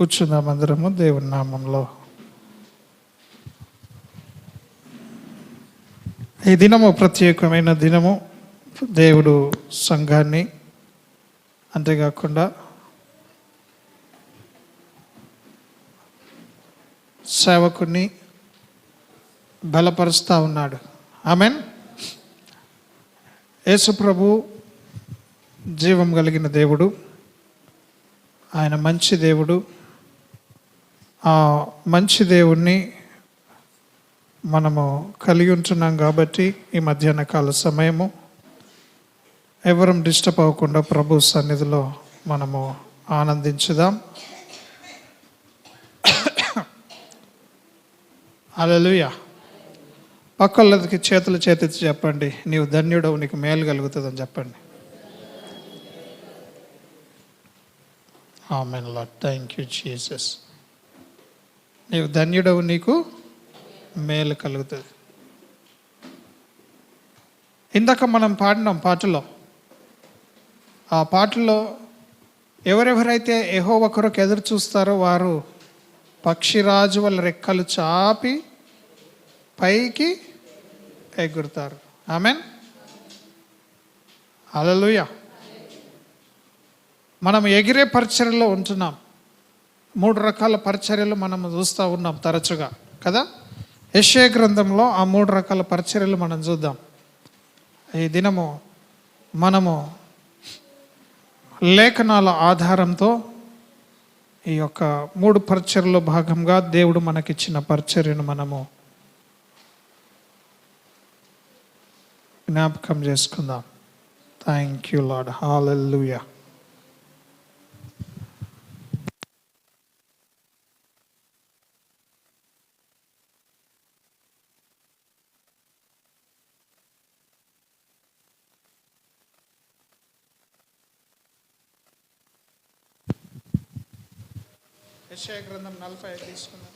కూర్చుందాం అందరము దేవుని నామంలో. ఈ దినము ప్రత్యేకమైన దినము. దేవుడు సంఘాన్ని అంతేకాకుండా సేవకుని బలపరుస్తూ ఉన్నాడు. ఆమెన్. యేసు ప్రభు జీవం కలిగిన దేవుడు, ఆయన మంచి దేవుడు. ఆ మంచి దేవుణ్ణి మనము కలిగి ఉంటున్నాం కాబట్టి ఈ మధ్యాహ్న కాల సమయము ఎవరం డిస్టర్బ్ అవ్వకుండా ప్రభు సన్నిధిలో మనము ఆనందించుదాం. హల్లెలూయా. పక్కళ్ళకి చేతులు చేతిచ్చి చెప్పండి, నీవు ధన్యుడవు, నీకు మేలు కలుగుతుందని చెప్పండి. ఆమేన్ లార్డ్, థ్యాంక్ యూ జీసస్. నీవు ధన్యుడవు, నీకు మేలు కలుగుతుంది. ఇందాక మనం పాడినాం పాటలో. ఆ పాటలో ఎవరెవరైతే యెహోవా కొరకు ఎదురు చూస్తారో వారు పక్షిరాజు వాళ్ళ రెక్కలు చాపి పైకి ఎగురుతారు. ఆమెన్. హల్లెలూయా. మనం ఎగిరే పరిచర్యలో ఉంటున్నాం. 3 రకాల పరిచర్యలు మనం చూస్తూ ఉన్నాం తరచుగా కదా. యెషయా గ్రంథంలో ఆ 3 రకాల పరిచర్యలు మనం చూద్దాం. ఈ దినము మనము లేఖనాల ఆధారంతో ఈ యొక్క 3 పరిచర్యలో భాగంగా దేవుడు మనకిచ్చిన పరిచర్యను మనము జ్ఞాపకం చేసుకుందాం. Thank you Lord. హల్లెలూయా. యెషయా గ్రంథం 45 తీసుకున్నాం.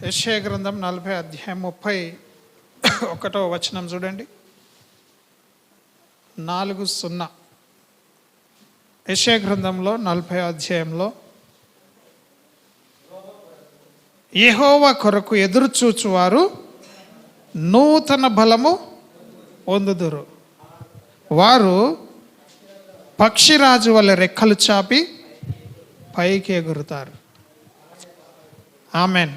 యెషయా గ్రంథం 40 అధ్యాయం 31వ వచనం చూడండి. 40. యెషయా గ్రంథంలో 40 అధ్యాయంలో యెహోవా కొరకు ఎదురు చూచువారు నూతన బలము పొందుదురు. వారు పక్షిరాజు వల్ల రెక్కలు చాపి పైకి ఎగురుతారు. ఆమెన్.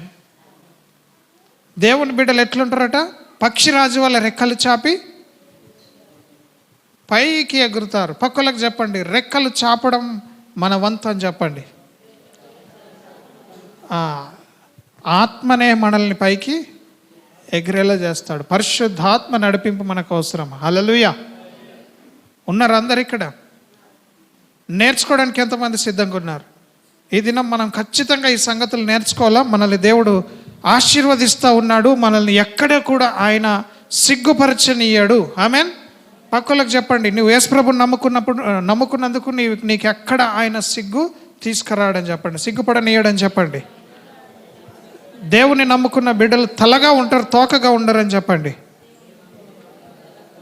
దేవుని బిడ్డలు ఎట్లుంటారట? పక్షిరాజు వల్ల రెక్కలు చాపి పైకి ఎగురుతారు. పక్కలకు చెప్పండి, రెక్కలు చాపడం మన వంతు అని చెప్పండి. ఆత్మనే మనల్ని పైకి ఎగిరేలా చేస్తాడు. పరిశుద్ధాత్మ నడిపింపు మనకు అవసరం. హల్లెలూయా. ఉన్నారు అందరు ఇక్కడ? నేర్చుకోవడానికి ఎంతమంది సిద్ధంగా ఉన్నారు? ఈ దినం మనం ఖచ్చితంగా ఈ సంగతులు నేర్చుకోవాలా. మనల్ని దేవుడు ఆశీర్వదిస్తూ ఉన్నాడు. మనల్ని ఎక్కడ కూడా ఆయన సిగ్గుపరచనీయడు. ఆమెన్. పక్కలకు చెప్పండి, నువ్వు యేసుప్రభుని నమ్ముకున్నందుకు నీకు ఎక్కడ ఆయన సిగ్గు తీసుకురాడని చెప్పండి, సిగ్గుపడనీయడని చెప్పండి. దేవుని నమ్ముకున్న బిడ్డలు తలగా ఉంటారు, తోకగా ఉండరని చెప్పండి.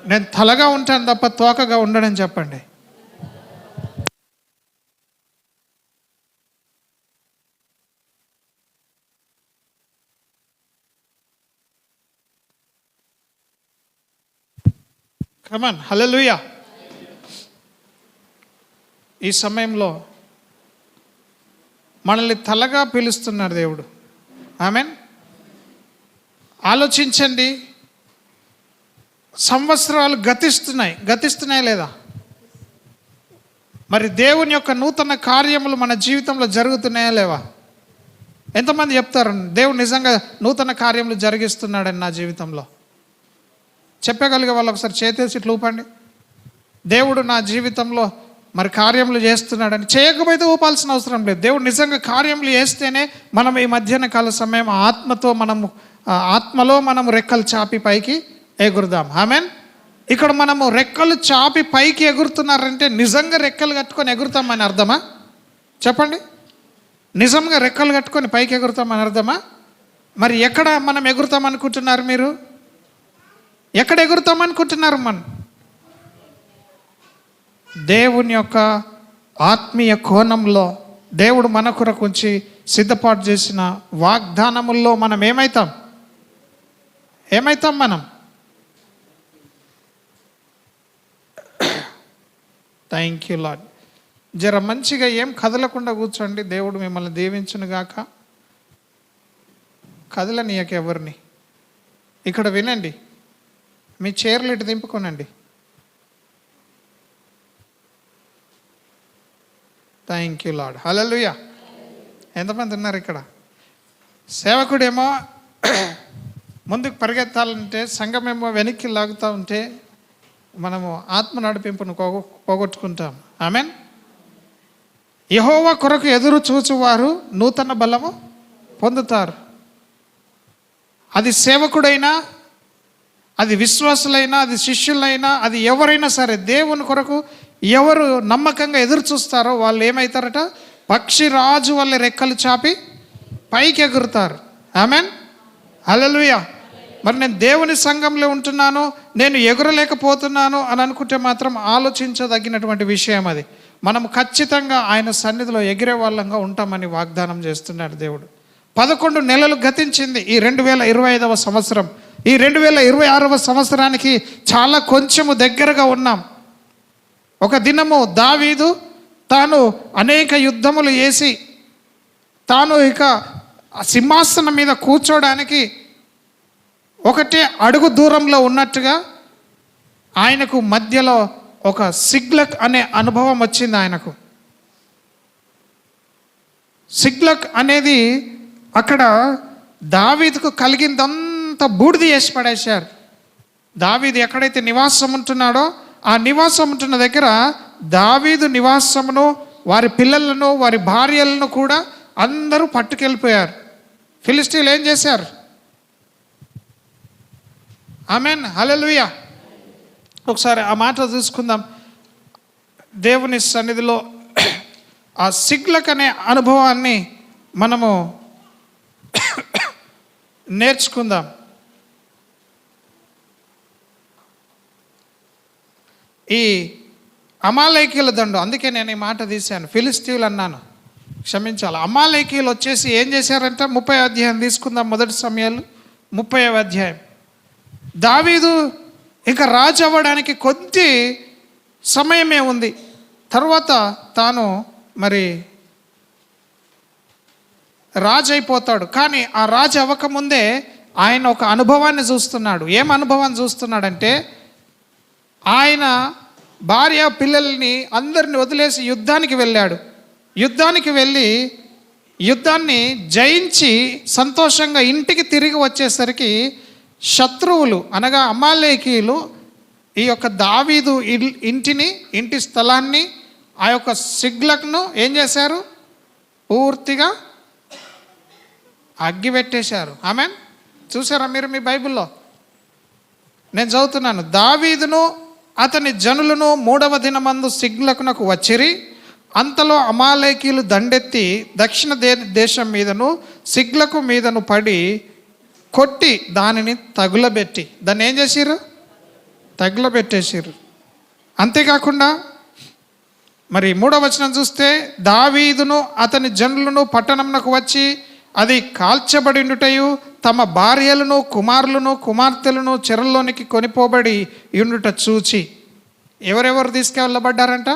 నేను తలగా ఉంటాను తప్ప తోకగా ఉండడని చెప్పండి. కమాన్. హల్లెలూయా. ఈ సమయంలో మనల్ని తలగా పిలుస్తున్నాడు దేవుడు. ఆమెన్. ఆలోచించండి, సంవత్సరాలు గతిస్తున్నాయి లేదా? మరి దేవుని యొక్క నూతన కార్యములు మన జీవితంలో జరుగుతున్నాయా లేవా? ఎంతమంది చెప్తారు దేవుడు నిజంగా నూతన కార్యములు జరిగిస్తున్నాడని నా జీవితంలో? చెప్పగలిగే వాళ్ళు ఒకసారి చేతేసి ఇట్లా ఊపండి. దేవుడు నా జీవితంలో మరి కార్యములు చేస్తున్నాడని. చేయకపోతే ఊపాల్సిన అవసరం లేదు. దేవుడు నిజంగా కార్యములు చేస్తేనే మనం ఈ మధ్యాహ్న కాల సమయం ఆత్మలో మనము రెక్కలు చాపి పైకి ఎగురుదాం. ఆమెన్. ఇక్కడ మనము రెక్కలు చాపి పైకి ఎగురుతున్నారంటే నిజంగా రెక్కలు కట్టుకొని ఎగురుతామని అర్థమా? చెప్పండి. నిజంగా రెక్కలు కట్టుకొని పైకి ఎగురుతామని అర్థమా? మరి ఎక్కడ మనం ఎగురుతామనుకుంటున్నారు మీరు? ఎక్కడ ఎగురుతామనుకుంటున్నారు? మనం దేవుని యొక్క ఆత్మీయ కోణంలో దేవుడు మన కొరకు ఉంచి సిద్ధపాటు చేసిన వాగ్దానముల్లో మనం ఏమవుతాం? మనం థ్యాంక్ యూ లార్డ్. జర మంచిగా ఏం కదలకుండా కూర్చోండి. దేవుడు మిమ్మల్ని దీవించును గాక. కదలనీయక ఎవరిని. ఇక్కడ వినండి, మీ చైర్లు ఇటు దింపుకోనండి. Thank you Lord. హల్లెలూయా. ఎంతమంది ఉన్నారు ఇక్కడ? సేవకుడేమో ముందుకు పరిగెత్తాలంటే, సంఘమేమో వెనక్కి లాగుతూ ఉంటే మనము ఆత్మ నడిపింపును పోగొట్టుకుంటాం. ఆమెన్. యెహోవా కొరకు ఎదురు చూచువారు నూతన బలము పొందుతారు. అది సేవకుడైనా, అది విశ్వాసులైనా, అది శిష్యులైనా, అది ఎవరైనా సరే, దేవుని కొరకు ఎవరు నమ్మకంగా ఎదురు చూస్తారో వాళ్ళు ఏమవుతారట? పక్షిరాజు వల్ల రెక్కలు చాపి పైకి ఎగురుతారు. ఆమెన్. హల్లెలూయా. మరి నేను దేవుని సంఘంలో ఉంటున్నాను, నేను ఎగురలేకపోతున్నాను అని అనుకుంటే మాత్రం ఆలోచించదగినటువంటి విషయం అది. మనం ఖచ్చితంగా ఆయన సన్నిధిలో ఎగిరే వాళ్ళంగా ఉంటామని వాగ్దానం చేస్తున్నాడు దేవుడు. 11 నెలలు గతించింది ఈ 2025వ సంవత్సరం. ఈ 2026వ సంవత్సరానికి చాలా కొంచెము దగ్గరగా ఉన్నాం. ఒక దినము దావీదు తాను అనేక యుద్ధములు చేసి తాను ఇక సింహాసనం మీద కూర్చోడానికి ఒకటే అడుగు దూరంలో ఉన్నట్టుగా ఆయనకు మధ్యలో ఒక సిగ్లక్ అనే అనుభవం వచ్చింది. ఆయనకు సిగ్లక్ అనేది అక్కడ దావీదుకు కలిగిందంతా బూడిద చేసి పడేశారు. దావీదు ఎక్కడైతే నివాసం ఉంటున్నాడో ఆ నివాసం ఉంటున్న దగ్గర దావీదు నివాసమును, వారి పిల్లలను, వారి భార్యలను కూడా అందరూ పట్టుకెళ్ళిపోయారు. ఫిలిస్టీయులు ఏం చేశారు? ఆమెన్. హల్లెలూయా. ఒకసారి ఆ మాట చూసుకుందాం. దేవుని సన్నిధిలో ఆ సిగ్లక్ అనే అనుభవాన్ని మనము నేర్చుకుందాం. ఈ అమాలేకీల దండు, అందుకే నేను ఈ మాట తీశాను, ఫిలిస్తీయులు అన్నాను, క్షమించాలి. అమాలేకీలు వచ్చేసి ఏం చేశారంటే 30వ అధ్యాయం తీసుకుందాం. 1 సమూయేలు 30వ అధ్యాయం. దావీదు ఇక రాజు అవ్వడానికి కొద్ది సమయమే ఉంది. తర్వాత తాను మరి రాజు అయిపోతాడు. కానీ ఆ రాజు అవ్వకముందే ఆయన ఒక అనుభవాన్ని చూస్తున్నాడు. ఏం అనుభవాన్ని చూస్తున్నాడంటే, ఆయన భార్య పిల్లల్ని అందరిని వదిలేసి యుద్ధానికి వెళ్ళాడు. యుద్ధానికి వెళ్ళి యుద్ధాన్ని జయించి సంతోషంగా ఇంటికి తిరిగి వచ్చేసరికి శత్రువులు అనగా అమాలేకీయులు ఈ యొక్క దావీదు ఇంటి స్థలాన్ని, ఆ యొక్క సిగ్లక్ను ఏం చేశారు? పూర్తిగా అగ్గిపెట్టేశారు. ఆమెన్. చూసారా మీరు మీ బైబిల్లో? నేను చదువుతున్నాను. దావీదును అతని జనులను 3వ దినమందు సిగ్లకునకు వచ్చిరి. అంతలో అమాలేకీయులు దండెత్తి దక్షిణ దేశం మీదను సిగ్లకు మీదను పడి కొట్టి దానిని తగులబెట్టి, దాన్ని ఏం చేసిర్రు? తగులబెట్టేసిర్రు. అంతేకాకుండా మరి 3వ వచనం చూస్తే, దావీదును అతని జనులను పట్టణంనకు వచ్చి అది కాల్చబడినటయు తమ భార్యలను, కుమారులను, కుమార్తెలను చెరల్లోనికి కొనిపోబడి ఉండుట చూచి. ఎవరెవరు తీసుకెళ్ళబడ్డారంట?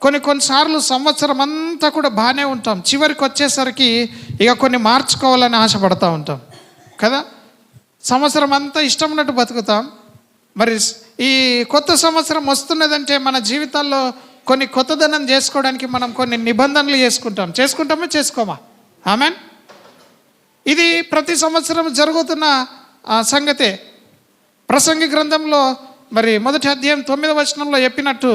కొన్నిసార్లు సంవత్సరం అంతా కూడా బాగానే ఉంటాం, చివరికి వచ్చేసరికి ఇక కొన్ని మార్చుకోవాలని ఆశపడతా ఉంటాం కదా. సంవత్సరం అంతా ఇష్టం ఉన్నట్టు బతుకుతాం. మరి ఈ కొత్త సంవత్సరం వస్తున్నదంటే మన జీవితాల్లో కొన్ని కొత్తదనం చేసుకోవడానికి మనం కొన్ని నిబంధనలు చేసుకుంటామా చేసుకోమా? ఆమెన్. ఇది ప్రతి సంవత్సరం జరుగుతున్న సంగతే. ప్రసంగి గ్రంథంలో మరి 1వ అధ్యాయం 9వ వచనంలో చెప్పినట్టు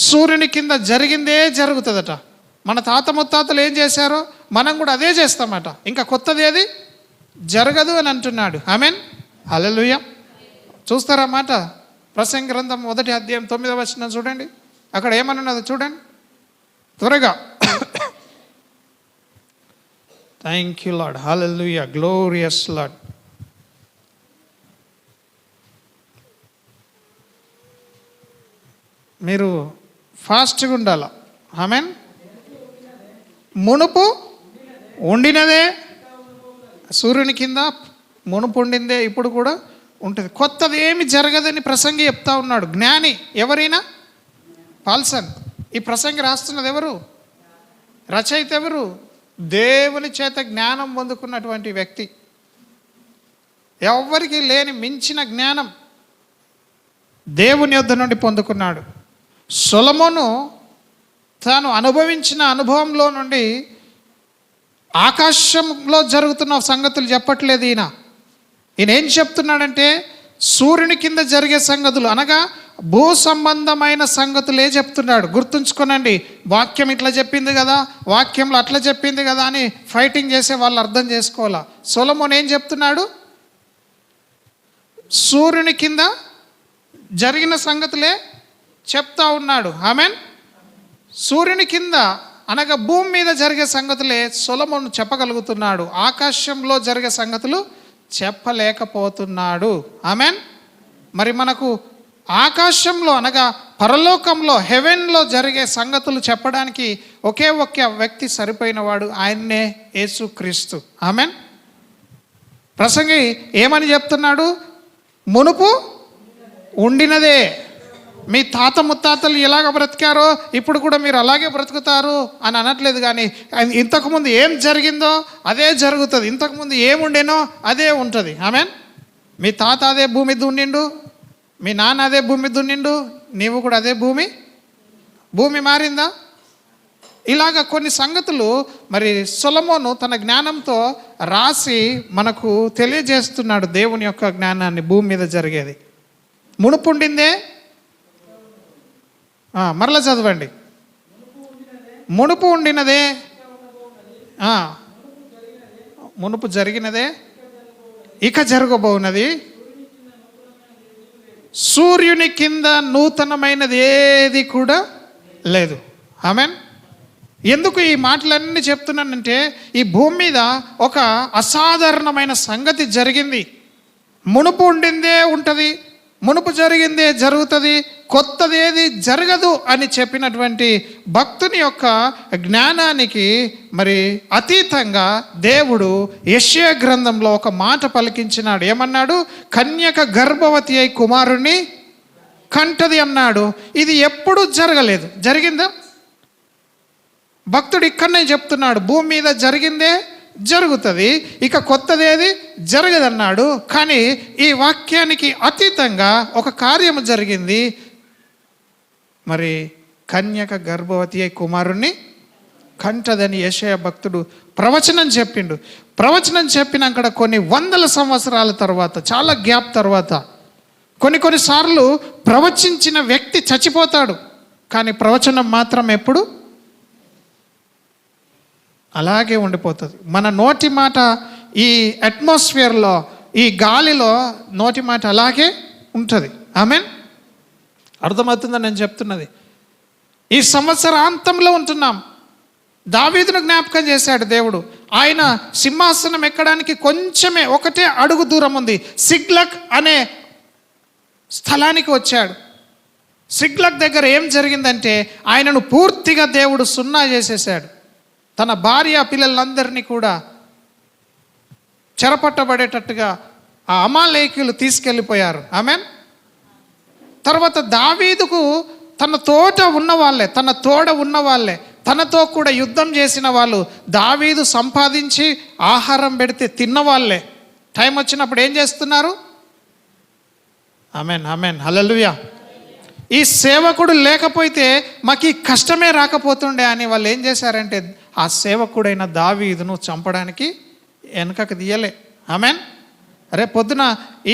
సూర్యుని కింద జరిగిందే జరుగుతుందట. మన తాత ముత్తాతలు ఏం చేశారో మనం కూడా అదే చేస్తామట. ఇంకా కొత్తది ఏది జరగదు అని అంటున్నాడు. ఆమెన్. హల్లెలూయా. చూస్తారా మాట? ప్రసంగి గ్రంథం 1వ అధ్యాయం 9వ వచనం చూడండి. అక్కడ ఏమన్నదో చూడండి త్వరగా. Thank you Lord. Hallelujah. Glorious lord. మీరు ఫాస్ట్గా ఉండాల. ఆమెన్. మునుపు ఉండినదే, సూర్యుని కింద మునుపు ఉండిందే ఇప్పుడు కూడా ఉంటుంది. కొత్తది ఏమి జరగదని ప్రసంగి చెప్తా ఉన్నాడు. జ్ఞాని ఎవరైనా పాల్సన్. ఈ ప్రసంగి రాస్తున్నది ఎవరు? రచయిత ఎవరు? దేవుని చేత జ్ఞానం పొందుకున్నటువంటి వ్యక్తి. ఎవరికి లేని మించిన జ్ఞానం దేవుని యొద్ద నుండి పొందుకున్నాడు. సొలొమోను తాను అనుభవించిన అనుభవంలో నుండి ఆకాశంలో జరుగుతున్న సంగతులు చెప్పట్లేదు. ఈయన ఏం చెప్తున్నాడంటే సూర్యుని కింద జరిగే సంగతులు అనగా భూ సంబంధమైన సంగతులే చెప్తున్నాడు. గుర్తుంచుకోనండి, వాక్యం ఇట్లా చెప్పింది కదా, వాక్యంలో అట్లా చెప్పింది కదా అని ఫైటింగ్ చేసే వాళ్ళు అర్థం చేసుకోవాలా. సొలొమోను ఏం చెప్తున్నాడు? సూర్యుని కింద జరిగిన సంగతులే చెప్తా ఉన్నాడు. ఆమెన్. సూర్యుని కింద అనగా భూమి మీద జరిగే సంగతులే సొలొమోను చెప్పగలుగుతున్నాడు. ఆకాశంలో జరిగే సంగతులు చెప్పలేకపోతున్నాడు. ఆమెన్. మరి మనకు ఆకాశంలో అనగా పరలోకంలో హెవెన్లో జరిగే సంగతులు చెప్పడానికి ఒకే ఒక్క వ్యక్తి సరిపోయినవాడు, ఆయన్నే యేసుక్రీస్తు. ఆమెన్. ప్రసంగి ఏమని చెప్తున్నాడు? మునుపు ఉండినదే. మీ తాత ముత్తాతలు ఎలాగ బ్రతికారో ఇప్పుడు కూడా మీరు అలాగే బ్రతుకుతారు అని అనట్లేదు. కానీ ఇంతకుముందు ఏం జరిగిందో అదే జరుగుతుంది, ఇంతకుముందు ఏముండేనో అదే ఉంటుంది. ఆమెన్. మీ తాత అదే భూమి దున్నిండు, మీ నాన్న అదే భూమి దున్నిండు, నీవు కూడా అదే భూమి మారిందా? ఇలాగ కొన్ని సంగతులు మరి సొలొమోను తన జ్ఞానంతో రాసి మనకు తెలియజేస్తున్నాడు. దేవుని యొక్క జ్ఞానాన్ని భూమి మీద జరిగేది. మునుపుండిందే. మరలా చదవండి. మునుపు ఉండినదే, మునుపు జరిగినదే, ఇక జరగబోనది. సూర్యుని కింద నూతనమైనది ఏది కూడా లేదు. ఆమెన్. ఎందుకు ఈ మాటలన్నీ చెప్తున్నానంటే ఈ భూమి మీద ఒక అసాధారణమైన సంగతి జరిగింది. మునుపు ఉండిందే ఉంటుంది, మునుపు జరిగిందే జరుగుతుంది, కొత్తది ఏది జరగదు అని చెప్పినటువంటి భక్తుని యొక్క జ్ఞానానికి మరి అతీతంగా దేవుడు యెషయా గ్రంథంలో ఒక మాట పలికించినాడు. ఏమన్నాడు? కన్యక గర్భవతి అయి కుమారుణ్ణి కంటది అన్నాడు. ఇది ఎప్పుడు జరగలేదు. జరిగిందా? భక్తుడు ఇక్కడనే చెప్తున్నాడు, భూమి మీద జరిగిందే జరుగుతుంది, ఇక కొత్తదేది జరగదన్నాడు. కానీ ఈ వాక్యానికి అతీతంగా ఒక కార్యము జరిగింది. మరి కన్యక గర్భవతి అయి కుమారుణ్ణి కంటదని యెషయా భక్తుడు ప్రవచనం చెప్పిండు. ప్రవచనం చెప్పినాక కొన్ని వందల సంవత్సరాల తర్వాత, చాలా గ్యాప్ తర్వాత, కొన్నిసార్లు ప్రవచించిన వ్యక్తి చచ్చిపోతాడు, కానీ ప్రవచనం మాత్రం ఎప్పుడు అలాగే ఉండిపోతుంది. మన నోటి మాట ఈ అట్మాస్ఫియర్లో, ఈ గాలిలో నోటి మాట అలాగే ఉంటుంది. ఆమెన్. అర్థమవుతుందని నేను చెప్తున్నది. ఈ సంవత్సరాంతంలో ఉంటున్నాం. దావీదును జ్ఞాపకం చేశాడు దేవుడు. ఆయన సింహాసనం ఎక్కడానికి కొంచెమే, ఒకటే అడుగు దూరం ఉంది. సిగ్లగ్ అనే స్థలానికి వచ్చాడు. సిగ్లగ్ దగ్గర ఏం జరిగిందంటే ఆయనను పూర్తిగా దేవుడు సున్నా చేసేసాడు. తన భార్య పిల్లలందరినీ కూడా చెరపట్టబడేటట్టుగా ఆ అమాలేకీయులు తీసుకెళ్ళిపోయారు. ఆమెన్. తర్వాత దావీదుకు తన తోడ ఉన్న వాళ్ళే, తనతో కూడా యుద్ధం చేసిన వాళ్ళు, దావీదు సంపాదించి ఆహారం పెడితే తిన్నవాళ్ళే టైం వచ్చినప్పుడు ఏం చేస్తున్నారు? ఆమెన్, ఆమెన్, హల్లెలూయా. ఈ సేవకుడు లేకపోతే మాకు ఈ కష్టమే రాకపోతుండే అని వాళ్ళు ఏం చేశారంటే ఆ సేవకుడైన దావీదును చంపడానికి వెనకకు తీయలే. ఆమెన్. రేపు పొద్దున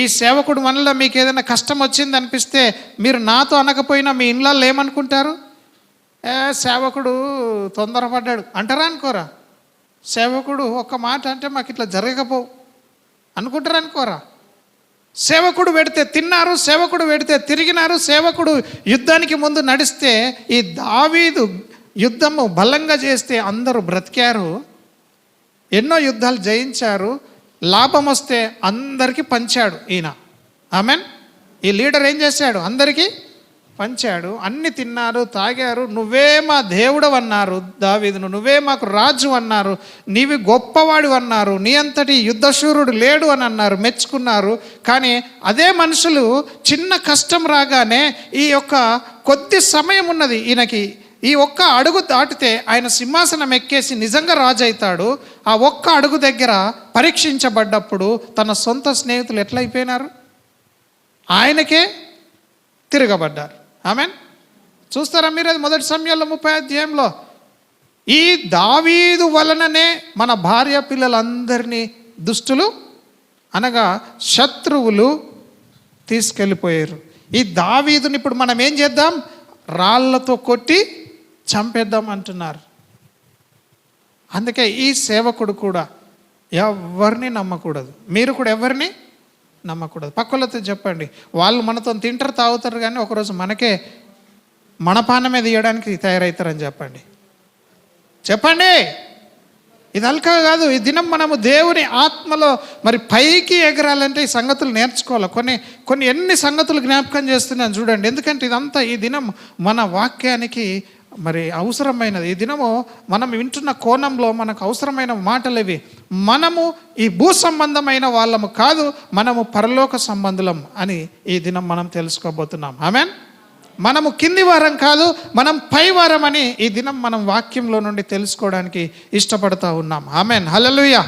ఈ సేవకుడు మనలో మీకు ఏదైనా కష్టం వచ్చింది అనిపిస్తే మీరు నాతో అనకపోయినా మీ ఇళ్ళల్లో ఏమనుకుంటారు? సేవకుడు తొందరపడ్డాడు అంటారా అనుకోరా? సేవకుడు ఒక్క మాట అంటే మాకు ఇట్లా జరగకపోవు అనుకుంటారా అనుకోరా? సేవకుడు పెడితే తిన్నారు, సేవకుడు పెడితే తిరిగినారు. సేవకుడు యుద్ధానికి ముందు నడిస్తే ఈ దావీదు యుద్ధము బలంగా చేస్తే అందరూ బ్రతికారు. ఎన్నో యుద్ధాలు జయించారు. లాభం వస్తే అందరికీ పంచాడు ఈయన. ఆమెన్. ఈ లీడర్ ఏం చేశాడు? అందరికీ పంచాడు. అన్ని తిన్నారు, తాగారు. నువ్వే మా దేవుడు అన్నారు దావీదును, నువ్వే మాకు రాజు అన్నారు, నీవి గొప్పవాడు అన్నారు, నీ అంతటి యుద్ధశూరుడు లేడు అని అన్నారు, మెచ్చుకున్నారు. కానీ అదే మనుషులు చిన్న కష్టం రాగానే ఈ యొక్క కొద్ది సమయం ఉన్నది ఈయనకి, ఈ ఒక్క అడుగు దాటితే ఆయన సింహాసనం ఎక్కేసి నిజంగా రాజు అవుతాడు. ఆ ఒక్క అడుగు దగ్గర పరీక్షించబడ్డప్పుడు తన సొంత స్నేహితులు ఎట్లయిపోయినారు? ఆయనకే తిరగబడ్డారు. ఆమెన్. చూస్తారా మీరు? అది 1 సమూయేలు 30వ అధ్యాయంలో. ఈ దావీదు వలననే మన భార్య పిల్లలందరినీ దుష్టులు అనగా శత్రువులు తీసుకెళ్ళిపోయారు. ఈ దావీదుని ఇప్పుడు మనం ఏం చేద్దాం? రాళ్లతో కొట్టి చంపేద్దాం అంటున్నారు. అందుకే ఈ సేవకుడు కూడా ఎవరిని నమ్మకూడదు. మీరు కూడా ఎవరిని నమ్మకూడదు. పక్కలతో చెప్పండి, వాళ్ళు మనతో తింటారు, తాగుతారు, కానీ ఒకరోజు మనకే మన పానమే తీయడానికి తయారవుతారని చెప్పండి. చెప్పండి. ఇది అల్కా కాదు. ఈ దినం మనము దేవుని ఆత్మలో మరి పైకి ఎగరాలంటే ఈ సంగతులు నేర్చుకోవాలి. కొన్ని ఎన్ని సంగతులు జ్ఞాపకం చేస్తున్నాను చూడండి. ఎందుకంటే ఇదంతా ఈ దినం మన వాక్యానికి మరి అవసరమైనది. ఈ దినము మనం వింటున్న కోణంలో మనకు అవసరమైన మాటలు ఇవి. మనము ఈ భూ సంబంధమైన వాళ్ళము కాదు, మనము పరలోక సంబంధులం అని ఈ దినం మనం తెలుసుకోబోతున్నాం. ఆమెన్. మనము కింది వారం కాదు, మనం పై వారం అని ఈ దినం మనం వాక్యంలో నుండి తెలుసుకోవడానికి ఇష్టపడుతూ ఉన్నాం. ఆమెన్. హల్లెలూయా.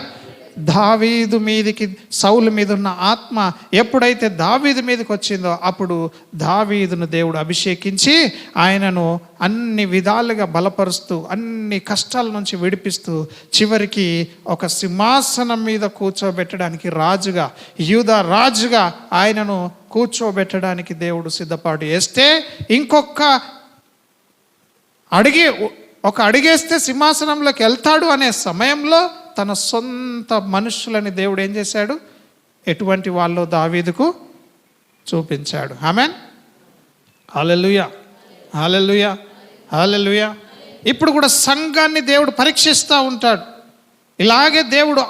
దావీదు మీదికి సౌలు మీద ఉన్న ఆత్మ ఎప్పుడైతే దావీదు మీదకి వచ్చిందో అప్పుడు దావీదును దేవుడు అభిషేకించి ఆయనను అన్ని విధాలుగా బలపరుస్తూ అన్ని కష్టాల నుంచి విడిపిస్తూ చివరికి ఒక సింహాసనం మీద కూర్చోబెట్టడానికి రాజుగా, యూదా రాజుగా ఆయనను కూర్చోబెట్టడానికి దేవుడు సిద్ధపాటు చేస్తే ఒక అడిగేస్తే సింహాసనంలోకి వెళ్తాడు అనే సమయంలో తన సొంత మనుషులని దేవుడు ఏం చేశాడు? ఎటువంటి వాళ్ళో దావీదుకు చూపించాడు. ఆమెన్. హల్లెలూయా, హల్లెలూయా, హల్లెలూయా. ఇప్పుడు కూడా సంఘాన్ని దేవుడు పరీక్షిస్తూ ఉంటాడు. ఇలాగే దేవుడు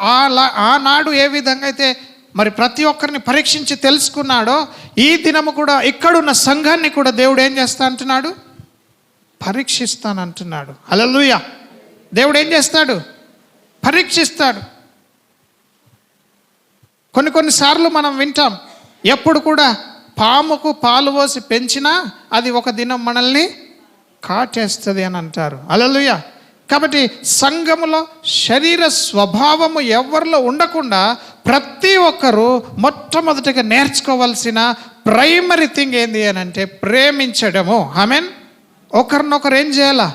ఆనాడు ఏ విధంగా అయితే మరి ప్రతి ఒక్కరిని పరీక్షించి తెలుసుకున్నాడో ఈ దినము కూడా ఇక్కడున్న సంఘాన్ని కూడా దేవుడు ఏం చేస్తా అంటున్నాడు? పరీక్షిస్తానంటున్నాడు. హల్లెలూయా. దేవుడు ఏం చేస్తాడు? పరీక్షిస్తాడు. కొన్నిసార్లు మనం వింటాం, ఎప్పుడు కూడా పాముకు పాలు పోసి పెంచినా అది ఒక దినం మనల్ని కాటేస్తుంది అని అంటారు. హల్లెలూయా. కాబట్టి సంఘములో శరీర స్వభావము ఎవరిలో ఉండకుండా ప్రతి ఒక్కరూ మొట్టమొదటిగా నేర్చుకోవాల్సిన ప్రైమరీ థింగ్ ఏంది అని అంటే ప్రేమించడము. ఆమెన్. ఒకరినొకరు ఏం చేయాలా?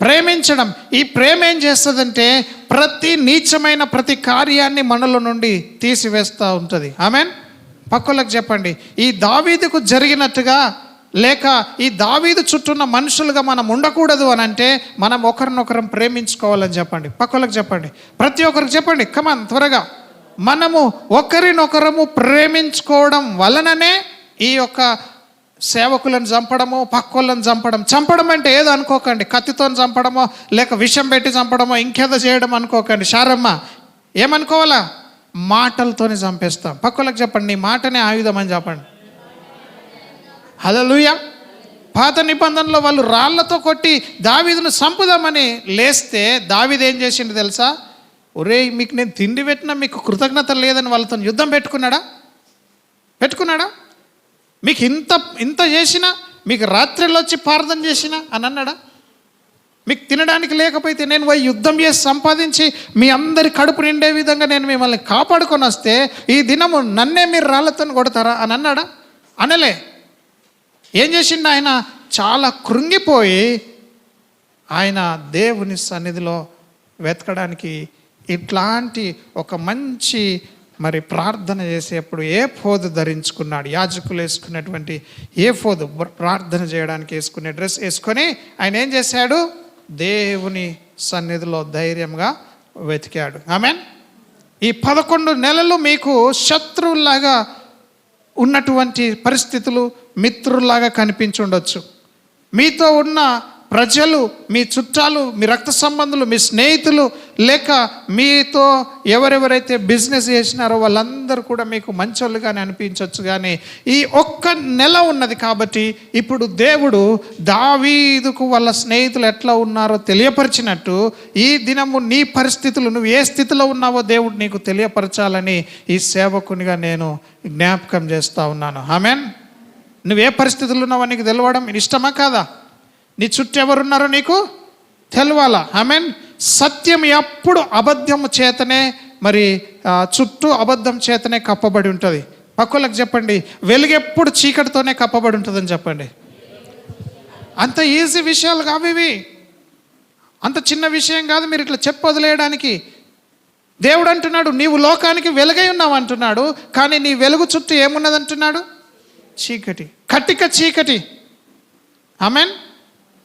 ప్రేమించడం. ఈ ప్రేమ ఏం చేస్తుందంటే ప్రతి నీచమైన ప్రతి కార్యాన్ని మనలో నుండి తీసివేస్తూ ఉంటుంది. ఆమెన్. పక్కలకు చెప్పండి, ఈ దావీదుకు జరిగినట్టుగా లేక ఈ దావీదు చుట్టూన్న మనుషులుగా మనం ఉండకూడదు అని అంటే మనం ఒకరినొకరం ప్రేమించుకోవాలని చెప్పండి. పక్కలకు చెప్పండి, ప్రతి ఒక్కరికి చెప్పండి. కమాన్ త్వరగా. మనము ఒకరినొకరము ప్రేమించుకోవడం వలననే ఈ యొక్క సేవకులను చంపడము, పక్కోళ్ళని చంపడం అంటే ఏదో అనుకోకండి, కత్తితో చంపడమో లేక విషం పెట్టి చంపడమో ఇంకేదో చేయడం అనుకోకండి. శారమ్మ ఏమనుకోవాలా? మాటలతోనే చంపేస్తాం. పక్కలకు చెప్పండి, నీ మాటనే ఆయుధం అని చెప్పండి. హల్లెలూయా. పాత నిబంధనలో వాళ్ళు రాళ్లతో కొట్టి దావీదును చంపుదామని లేస్తే దావీదు ఏం చేసిండు తెలుసా? ఒరే, మీకు నేను తిండి పెట్టినా మీకు కృతజ్ఞత లేదని వాళ్ళతో యుద్ధం పెట్టుకున్నాడా? మీకు ఇంత చేసినా, మీకు రాత్రిలో వచ్చి ప్రార్థన చేసినా అని అన్నాడా? మీకు తినడానికి లేకపోతే నేను పోయి యుద్ధం చేసి సంపాదించి మీ అందరి కడుపు నిండే విధంగా నేను మిమ్మల్ని కాపాడుకొని వస్తే ఈ దినము నన్నే మీరు రాళ్లతో కొడతారా అని అన్నాడా? అనలే. ఏం చేసిండు ఆయన? చాలా కృంగిపోయి ఆయన దేవుని సన్నిధిలో వెతకడానికి ఇట్లాంటి ఒక మంచి మరి ప్రార్థన చేసేప్పుడు ఏఫోదు ధరించుకున్నాడు. యాజకులు వేసుకున్నటువంటి ఏఫోదు ప్రార్థన చేయడానికి వేసుకునే డ్రెస్ వేసుకొని ఆయన ఏం చేశాడు? దేవుని సన్నిధిలో ధైర్యంగా వెతికాడు. ఆమెన్. ఈ 11 నెలలు మీకు శత్రువులాగా ఉన్నటువంటి పరిస్థితులు మిత్రుల్లాగా కనిపించుండొచ్చు. మీతో ఉన్న ప్రజలు, మీ చుట్టాలు, మీ రక్త సంబంధులు, మీ స్నేహితులు, లేక మీతో ఎవరెవరైతే బిజినెస్ చేసినారో వాళ్ళందరూ కూడా మీకు మంచోళ్ళుగానే అనిపించవచ్చు. కానీ ఈ ఒక్క నెల ఉన్నది కాబట్టి ఇప్పుడు దేవుడు దావీదుకు వాళ్ళ స్నేహితులు ఎట్లా ఉన్నారో తెలియపరిచినట్టు ఈ దినము నీ పరిస్థితులు, నువ్వు ఏ స్థితిలో ఉన్నావో దేవుడు నీకు తెలియపరచాలని ఈ సేవకునిగా నేను జ్ఞాపకం చేస్తూ ఉన్నాను. ఆమెన్. నువ్వే పరిస్థితులు ఉన్నావో నీకు తెలవడం ఇష్టమా కాదా? నీ చుట్టూ ఎవరున్నారో నీకు తెలవాలా. ఆమెన్. సత్యం ఎప్పుడు అబద్ధం చేతనే మరి చుట్టూ అబద్ధం చేతనే కప్పబడి ఉంటుంది. పక్కలకు చెప్పండి, వెలుగు ఎప్పుడు చీకటితోనే కప్పబడి ఉంటుందని చెప్పండి. అంత ఈజీ విషయాలు కావు ఇవి, అంత చిన్న విషయం కాదు మీరు ఇట్లా చెప్పొదిలేయడానికి. దేవుడు అంటున్నాడు నీవు లోకానికి వెలుగై ఉన్నావు అంటున్నాడు, కానీ నీ వెలుగు చుట్టూ ఏమున్నది అంటున్నాడు? చీకటి, కటిక చీకటి. ఆమెన్.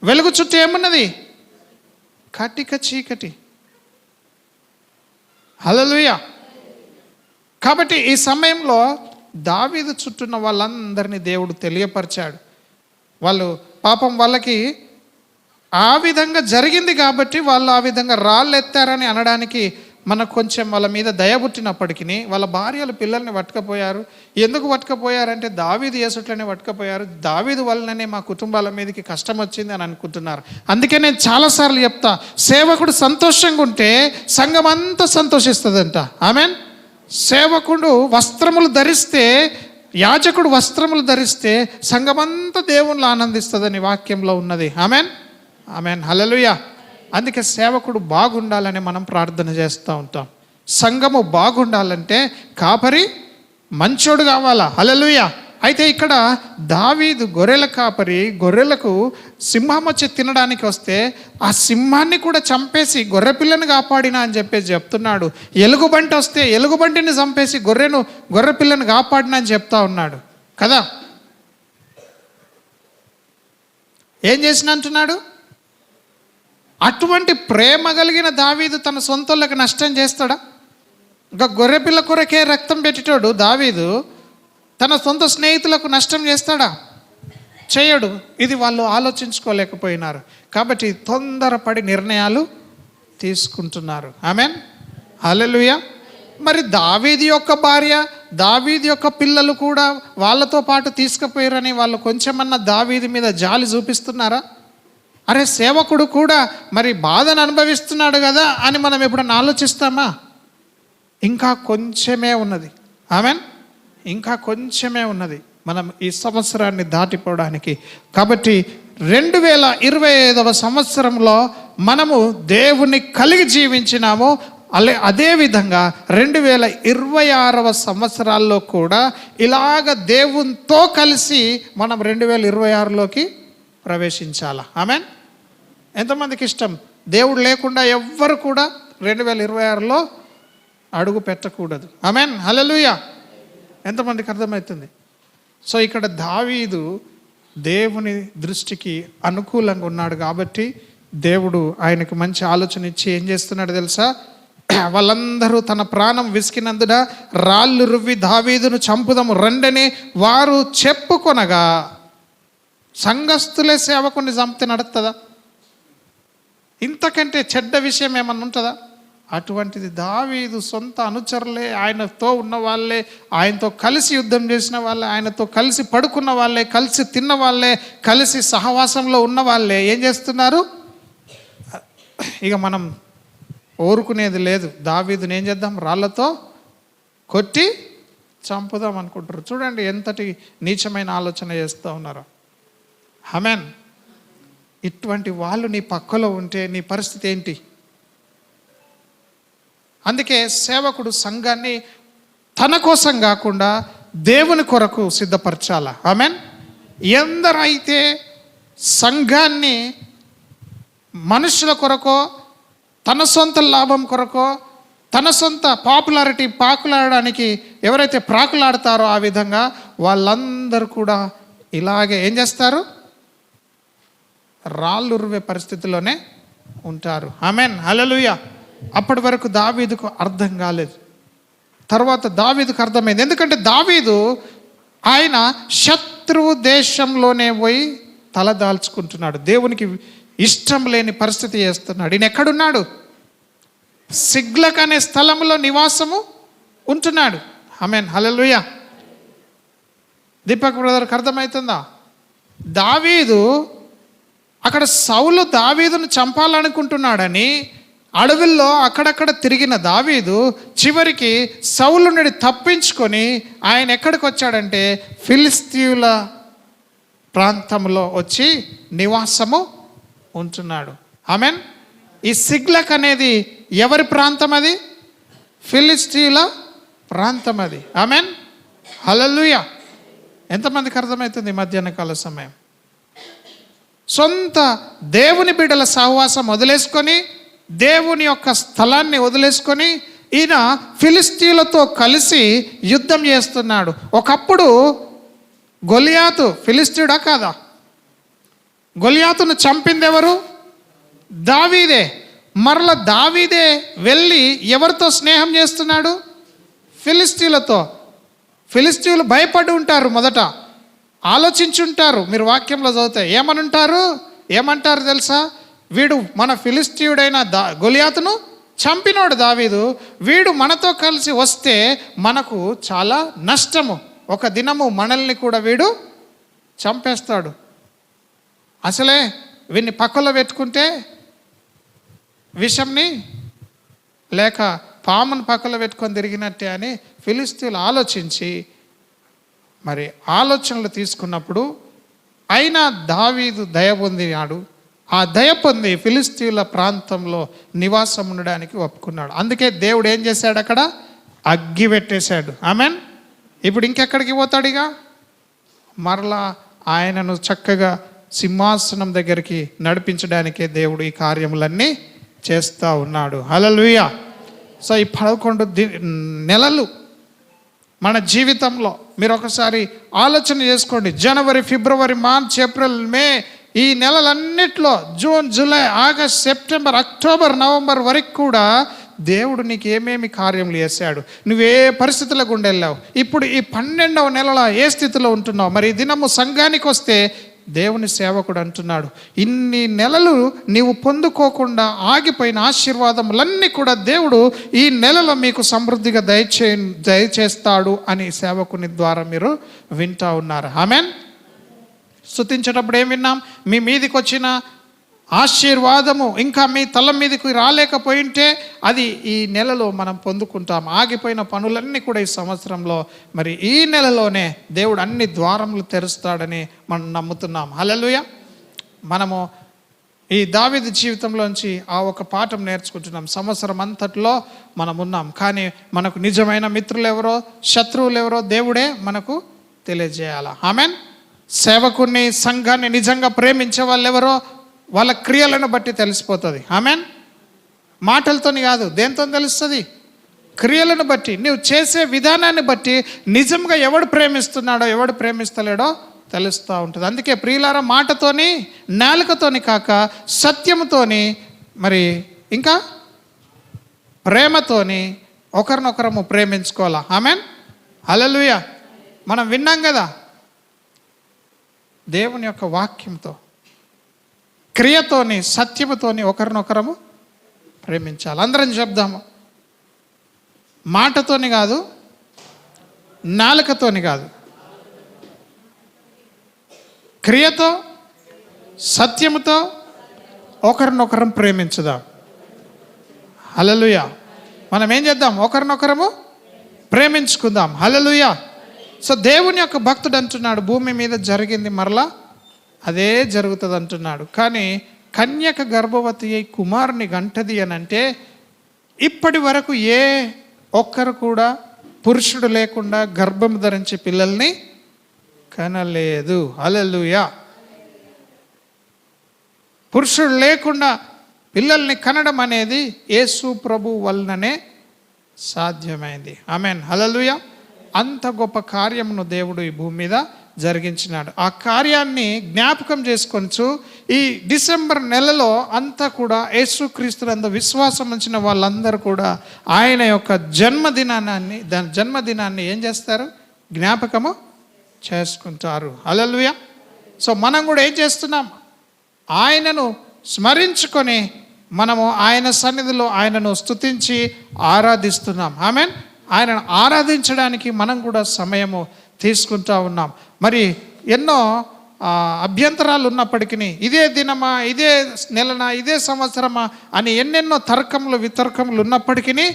వెలుగు చుట్టూ ఏమున్నది? కటిక చీకటి. హల్లెలూయా. కాబట్టి ఈ సమయంలో దావీదు చుట్టూన్న వాళ్ళందరినీ దేవుడు తెలియపరిచాడు. వాళ్ళు పాపం వాళ్ళకి ఆ విధంగా జరిగింది కాబట్టి వాళ్ళు ఆ విధంగా రాళ్ళు ఎత్తారని అనడానికి మనకు కొంచెం వాళ్ళ మీద దయ పుట్టినప్పటికీ వాళ్ళ భార్యలు పిల్లల్ని పట్టుకపోయారు. ఎందుకు పట్టుకపోయారంటే దావీదు యేసుట్లనే పట్టుకపోయారు, దావీదు వల్లనే మా కుటుంబాల మీదకి కష్టం వచ్చింది అని అనుకుంటున్నారు. అందుకే నేను చాలాసార్లు చెప్తా, సేవకుడు సంతోషంగా ఉంటే సంఘం అంతా సంతోషిస్తుందంట. ఆమెన్. సేవకుడు వస్త్రములు ధరిస్తే, యాజకుడు వస్త్రములు ధరిస్తే సంఘమంతా దేవుళ్ళు ఆనందిస్తుందని వాక్యంలో ఉన్నది. ఆమెన్. ఆమెన్. హల్లెలూయా. అందుకే సేవకుడు బాగుండాలని మనం ప్రార్థన చేస్తూ ఉంటాం. సంఘము బాగుండాలంటే కాపరి మంచోడు కావాలా. హల్లెలూయా. అయితే ఇక్కడ దావీదు గొర్రెల కాపరి, గొర్రెలకు సింహం వచ్చి తినడానికి వస్తే ఆ సింహాన్ని కూడా చంపేసి గొర్రె పిల్లని కాపాడినా అని చెప్పేసి చెప్తున్నాడు. ఎలుగుబంటి వస్తే ఎలుగుబంటిని చంపేసి గొర్రె పిల్లని కాపాడినా అని చెప్తా ఉన్నాడు కదా. ఏం చేసిన అంటున్నాడు? అటువంటి ప్రేమ కలిగిన దావీదు తన సొంతలకు నష్టం చేస్తాడా? ఇంకా గొర్రెపిల్ల కొరకే రక్తం పెట్టేటోడు దావీదు తన సొంత స్నేహితులకు నష్టం చేస్తాడా? చేయడు. ఇది వాళ్ళు ఆలోచించుకోలేకపోయినారు కాబట్టి తొందరపడి నిర్ణయాలు తీసుకుంటున్నారు. ఆమెన్. హల్లెలూయా. మరి దావీదు యొక్క భార్య, దావీదు యొక్క పిల్లలు కూడా వాళ్ళతో పాటు తీసుకుపోయారని వాళ్ళు కొంచెమన్నా దావీదు మీద జాలి చూపిస్తున్నారా? అరే సేవకుడు కూడా మరి బాధను అనుభవిస్తున్నాడు కదా అని మనం ఎప్పుడన్నా ఆలోచిస్తామా? ఇంకా కొంచెమే ఉన్నది. ఆమెన్. ఇంకా కొంచెమే ఉన్నది మనం ఈ సంవత్సరాన్ని దాటిపోవడానికి. కాబట్టి 2025వ సంవత్సరంలో మనము దేవుని కలిగి జీవించినాము. అదేవిధంగా 2026వ సంవత్సరాల్లో కూడా ఇలాగ దేవునితో కలిసి మనం 2026లోకి ప్రవేశించాలా. ఆమెన్. ఎంతమందికి ఇష్టం? దేవుడు లేకుండా ఎవ్వరు కూడా 2026లో అడుగు పెట్టకూడదు. ఆమెన్. హల్లెలూయా. ఎంతమందికి అర్థమవుతుంది? సో ఇక్కడ దావీదు దేవుని దృష్టికి అనుకూలంగా ఉన్నాడు కాబట్టి దేవుడు ఆయనకు మంచి ఆలోచన ఇచ్చి ఏం చేస్తున్నాడు తెలుసా? వాళ్ళందరూ తన ప్రాణం విసికినందున రాళ్ళు రువ్వి దావీదును చంపుదాము రండని వారు చెప్పుకొనగా, సంఘస్థులే సేవకుని చంపితే నడుస్తుందా? ఇంతకంటే చెడ్డ విషయం ఏమన్నా ఉంటుందా? అటువంటిది దావీదు సొంత అనుచరులే, ఆయనతో ఉన్న వాళ్ళే, ఆయనతో కలిసి యుద్ధం చేసిన వాళ్ళే, ఆయనతో కలిసి పడుకున్న వాళ్ళే, కలిసి తిన్న వాళ్ళే, కలిసి సహవాసంలో ఉన్న వాళ్ళే ఏం చేస్తున్నారు? ఇక మనం ఊరుకునేది లేదు. దావీదుని ఏం చేద్దాం? రాళ్ళతో కొట్టి చంపుదాం అనుకుంటారు. చూడండి ఎంతటి నీచమైన ఆలోచన చేస్తూ ఉన్నారు. ఆమెన్. ఇటువంటి వాళ్ళు నీ పక్కలో ఉంటే నీ పరిస్థితి ఏంటి? అందుకే సేవకుడు సంఘాన్ని తన కోసం కాకుండా దేవుని కొరకు సిద్ధపరచాల. ఆమెన్. ఎందరైతే సంఘాన్ని మనుషుల కొరకో, తన సొంత లాభం కొరకో, తన సొంత పాకులాడడానికి ఎవరైతే ప్రాకులాడతారో ఆ విధంగా వాళ్ళందరూ కూడా ఇలాగే ఏం చేస్తారు? రాళ్ళు ఉరివే పరిస్థితిలోనే ఉంటారు. ఆమెన్. హల్లెలూయా. అప్పటి వరకు దావీదుకు అర్థం కాలేదు. తర్వాత దావీదుకు అర్థమైంది. ఎందుకంటే దావీదు ఆయన శత్రువు దేశంలోనే పోయి తలదాల్చుకుంటున్నాడు. దేవునికి ఇష్టం లేని పరిస్థితి చేస్తున్నాడు. ఈయన ఎక్కడున్నాడు? సిగ్లక్ అనే స్థలంలో నివాసము ఉంటున్నాడు. ఆమేన్, హల్లెలూయా. దీపక్ బ్రదర్కి అర్థమవుతుందా? దావీదు అక్కడ సౌలు దావీదును చంపాలనుకుంటున్నాడని అడవుల్లో అక్కడక్కడ తిరిగిన దావీదు చివరికి సౌలు నుండి తప్పించుకొని ఆయన ఎక్కడికి వచ్చాడంటే ఫిలిస్తీయుల ప్రాంతంలో వచ్చి నివాసము ఉంటున్నాడు. ఆమేన్. ఈ సిగ్లక్ అనేది ఎవరి ప్రాంతం? అది ఫిలిస్తీయుల ప్రాంతం అది. ఆమేన్, హల్లెలూయా. ఎంతమందికి అర్థమవుతుంది మధ్యాహ్న కాల సమయం? సొంత దేవుని బిడ్డల సహవాసం వదిలేసుకొని, దేవుని యొక్క స్థలాన్ని వదిలేసుకొని ఈయన ఫిలిస్తీయులతో కలిసి యుద్ధం చేస్తున్నాడు. ఒకప్పుడు గొలియాతు ఫిలిస్తీయుడా కాదా? గొలియాతును చంపింది ఎవరు? దావీదే. మరల దావీదే వెళ్ళి ఎవరితో స్నేహం చేస్తున్నాడు? ఫిలిస్తీయులతో. ఫిలిస్తీయులు భయపడి ఉంటారు, మొదట ఆలోచించుంటారు. మీరు వాక్యంలో చదివితే ఏమంటారు తెలుసా? వీడు మన ఫిలిస్తీయుడైన గొలియాతును చంపినోడు దావీదు, వీడు మనతో కలిసి వస్తే మనకు చాలా నష్టము, ఒక దినము మనల్ని కూడా వీడు చంపేస్తాడు. అసలే వీడిని పక్కలో పెట్టుకుంటే విషంని లేక పామును పక్కలో పెట్టుకొని తిరిగినట్టే అని ఫిలిస్తీయులు ఆలోచించి మరి ఆలోచనలు తీసుకున్నప్పుడు అయినా దావీదు దయ పొందినాడు. ఆ దయ పొంది ఫిలిస్తీయుల ప్రాంతంలో నివాసం ఉండడానికి ఒప్పుకున్నాడు. అందుకే దేవుడు ఏం చేశాడు? అక్కడ అగ్గి పెట్టేశాడు. ఆమెన్. ఇప్పుడు ఇంకెక్కడికి పోతాడు? ఇక మరలా ఆయనను చక్కగా సింహాసనం దగ్గరికి నడిపించడానికే దేవుడు ఈ కార్యములన్నీ చేస్తూ ఉన్నాడు. హల్లెలూయా. సో ఈ 11 నెలలు మన జీవితంలో మీరు ఒకసారి ఆలోచన చేసుకోండి. జనవరి, ఫిబ్రవరి, మార్చ్, ఏప్రిల్, మే, ఈ నెలలన్నిట్లో June, July, August, September, October, November వరకు కూడా దేవుడు నీకు ఏమేమి కార్యములు చేశాడు, నువ్వే పరిస్థితులకు గుండా వెళ్ళావు, ఇప్పుడు ఈ 12వ నెలలో ఏ స్థితిలో ఉంటున్నావు. మరి ఈ దినము సంఘానికి వస్తే దేవుని సేవకుడు అంటున్నాడు, ఇన్ని నెలలు నీవు పొందుకోకుండా ఆగిపోయిన ఆశీర్వాదములన్నీ కూడా దేవుడు ఈ నెలలో మీకు సమృద్ధిగా దయచేస్తాడు అని సేవకుని ద్వారా మీరు వింటూ ఉన్నారు. ఆమెన్. స్తుతించేటప్పుడు ఏం విన్నాం? మీ మీదికి వచ్చిన ఆశీర్వాదము ఇంకా మీ తల మీదకి రాలేకపోయింటే అది ఈ నెలలో మనం పొందుకుంటాం. ఆగిపోయిన పనులన్నీ కూడా ఈ సంవత్సరంలో మరి ఈ నెలలోనే దేవుడు అన్ని ద్వారములు తెరుస్తాడని మనం నమ్ముతున్నాం. హల్లెలూయా. మనము ఈ దావీదు జీవితంలోంచి ఆ ఒక పాఠం నేర్చుకుంటున్నాం. సంవత్సరం అంతట్లో మనం ఉన్నాం, కానీ మనకు నిజమైన మిత్రులు ఎవరో శత్రువులు ఎవరో దేవుడే మనకు తెలియజేయాలి. ఆమెన్. సేవకుని సంఘాన్ని నిజంగా ప్రేమించే వాళ్ళు ఎవరో వాళ్ళ క్రియలను బట్టి తెలిసిపోతుంది. ఆమెన్. మాటలతోని కాదు, దేంతో తెలుస్తుంది? క్రియలను బట్టి, నువ్వు చేసే విధానాన్ని బట్టి నిజంగా ఎవడు ప్రేమిస్తున్నాడో ఎవడు ప్రేమిస్తలేడో తెలుస్తూ ఉంటుంది. అందుకే ప్రియులారా, మాటతోని నాలుకతోని కాక సత్యముతోని మరి ఇంకా ప్రేమతోని ఒకరినొకరము ప్రేమించుకోవాలా. ఆమెన్, హల్లెలూయా. మనం విన్నాం కదా, దేవుని యొక్క వాక్యంతో క్రియతోని సత్యముతోని ఒకరినొకరము ప్రేమించాలి. అందరం చెప్దాము, మాటతోని కాదు, నాలుకతోని కాదు, క్రియతో సత్యముతో ఒకరినొకరం ప్రేమించుదాం. హల్లెలూయా. మనం ఏం చేద్దాం? ఒకరినొకరము ప్రేమించుకుందాం. హల్లెలూయా. సో దేవుని యొక్క భక్తుడు అంటున్నాడు, భూమి మీద జరిగింది మరలా అదే జరుగుతుంది అంటున్నాడు. కానీ కన్యక గర్భవతి అయి కుమారుని గంటది అని అంటే ఇప్పటి వరకు ఏ ఒక్కరు కూడా పురుషుడు లేకుండా గర్భం ధరించి పిల్లల్ని కనలేదు. హల్లెలూయా. పురుషుడు లేకుండా పిల్లల్ని కనడం అనేది యేసు ప్రభు వలననే సాధ్యమైంది. ఆమెన్, హల్లెలూయా. అంత గొప్ప కార్యమును దేవుడు ఈ భూమి మీద జరిగించినాడు. ఆ కార్యాన్ని జ్ఞాపకం చేసుకొనచ్చు ఈ డిసెంబర్ నెలలో అంతా కూడా యేసుక్రీస్తునందు విశ్వాసం ఉంచిన వాళ్ళందరూ కూడా ఆయన యొక్క జన్మదినాన్ని ఏం చేస్తారు? జ్ఞాపకము చేసుకుంటారు. హల్లెలూయా. సో మనం కూడా ఏం చేస్తున్నాం? ఆయనను స్మరించుకొని మనము ఆయన సన్నిధిలో ఆయనను స్తుతించి ఆరాధిస్తున్నాం. ఆమెన్. ఆయనను ఆరాధించడానికి మనం కూడా సమయము తీసుకుంటూ ఉన్నాం. మరి ఎన్నో అభ్యంతరాలు ఉన్నప్పటికీ ఇదే దినమా, ఇదే నెలనా, ఇదే సంవత్సరమా అని ఎన్నెన్నో తర్కములు వితర్కములు ఉన్నప్పటికీ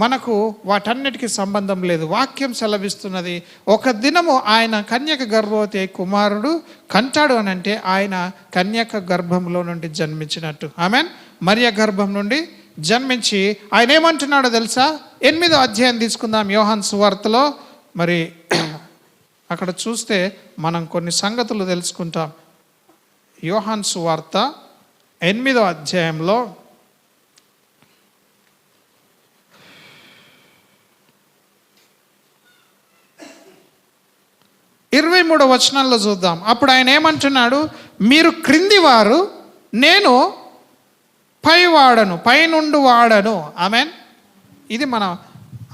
మనకు వాటన్నిటికీ సంబంధం లేదు. వాక్యం సెలవిస్తున్నది, ఒక దినము ఆయన కన్యక గర్భవతి కుమారుడు కంటాడు అని అంటే ఆయన కన్యక గర్భంలో నుండి జన్మించినట్టు. ఆమెన్. మరియ గర్భం నుండి జన్మించి ఆయన ఏమంటున్నాడో తెలుసా? 8వ అధ్యాయం తీసుకుందాం యోహాను సువార్తలో. మరి అక్కడ చూస్తే మనం కొన్ని సంగతులు తెలుసుకుంటాం. యోహాను సువార్త 8వ అధ్యాయంలో 23వ వచనంలో చూద్దాం. అప్పుడు ఆయన ఏమంటున్నాడు? మీరు క్రింది వారు, నేను పైవాడను, పైనుండి వాడను. ఆమెన్. ఇది మన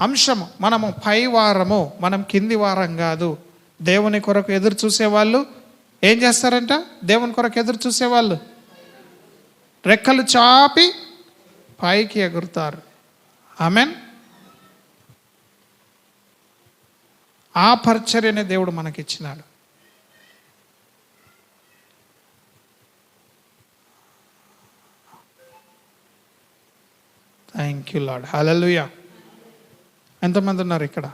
అంశము. మనము పైవారము, మనం కింది వారం కాదు. దేవుని కొరకు ఎదురు చూసేవాళ్ళు ఏం చేస్తారంట? దేవుని కొరకు ఎదురు చూసేవాళ్ళు రెక్కలు చాపి పైకి ఎగురుతారు. ఆమెన్. ఆ పరిచర్యనే దేవుడు మనకిచ్చినాడు. Thank you Lord. హల్లెలూయా. ఎంతమంది ఉన్నారు ఇక్కడ?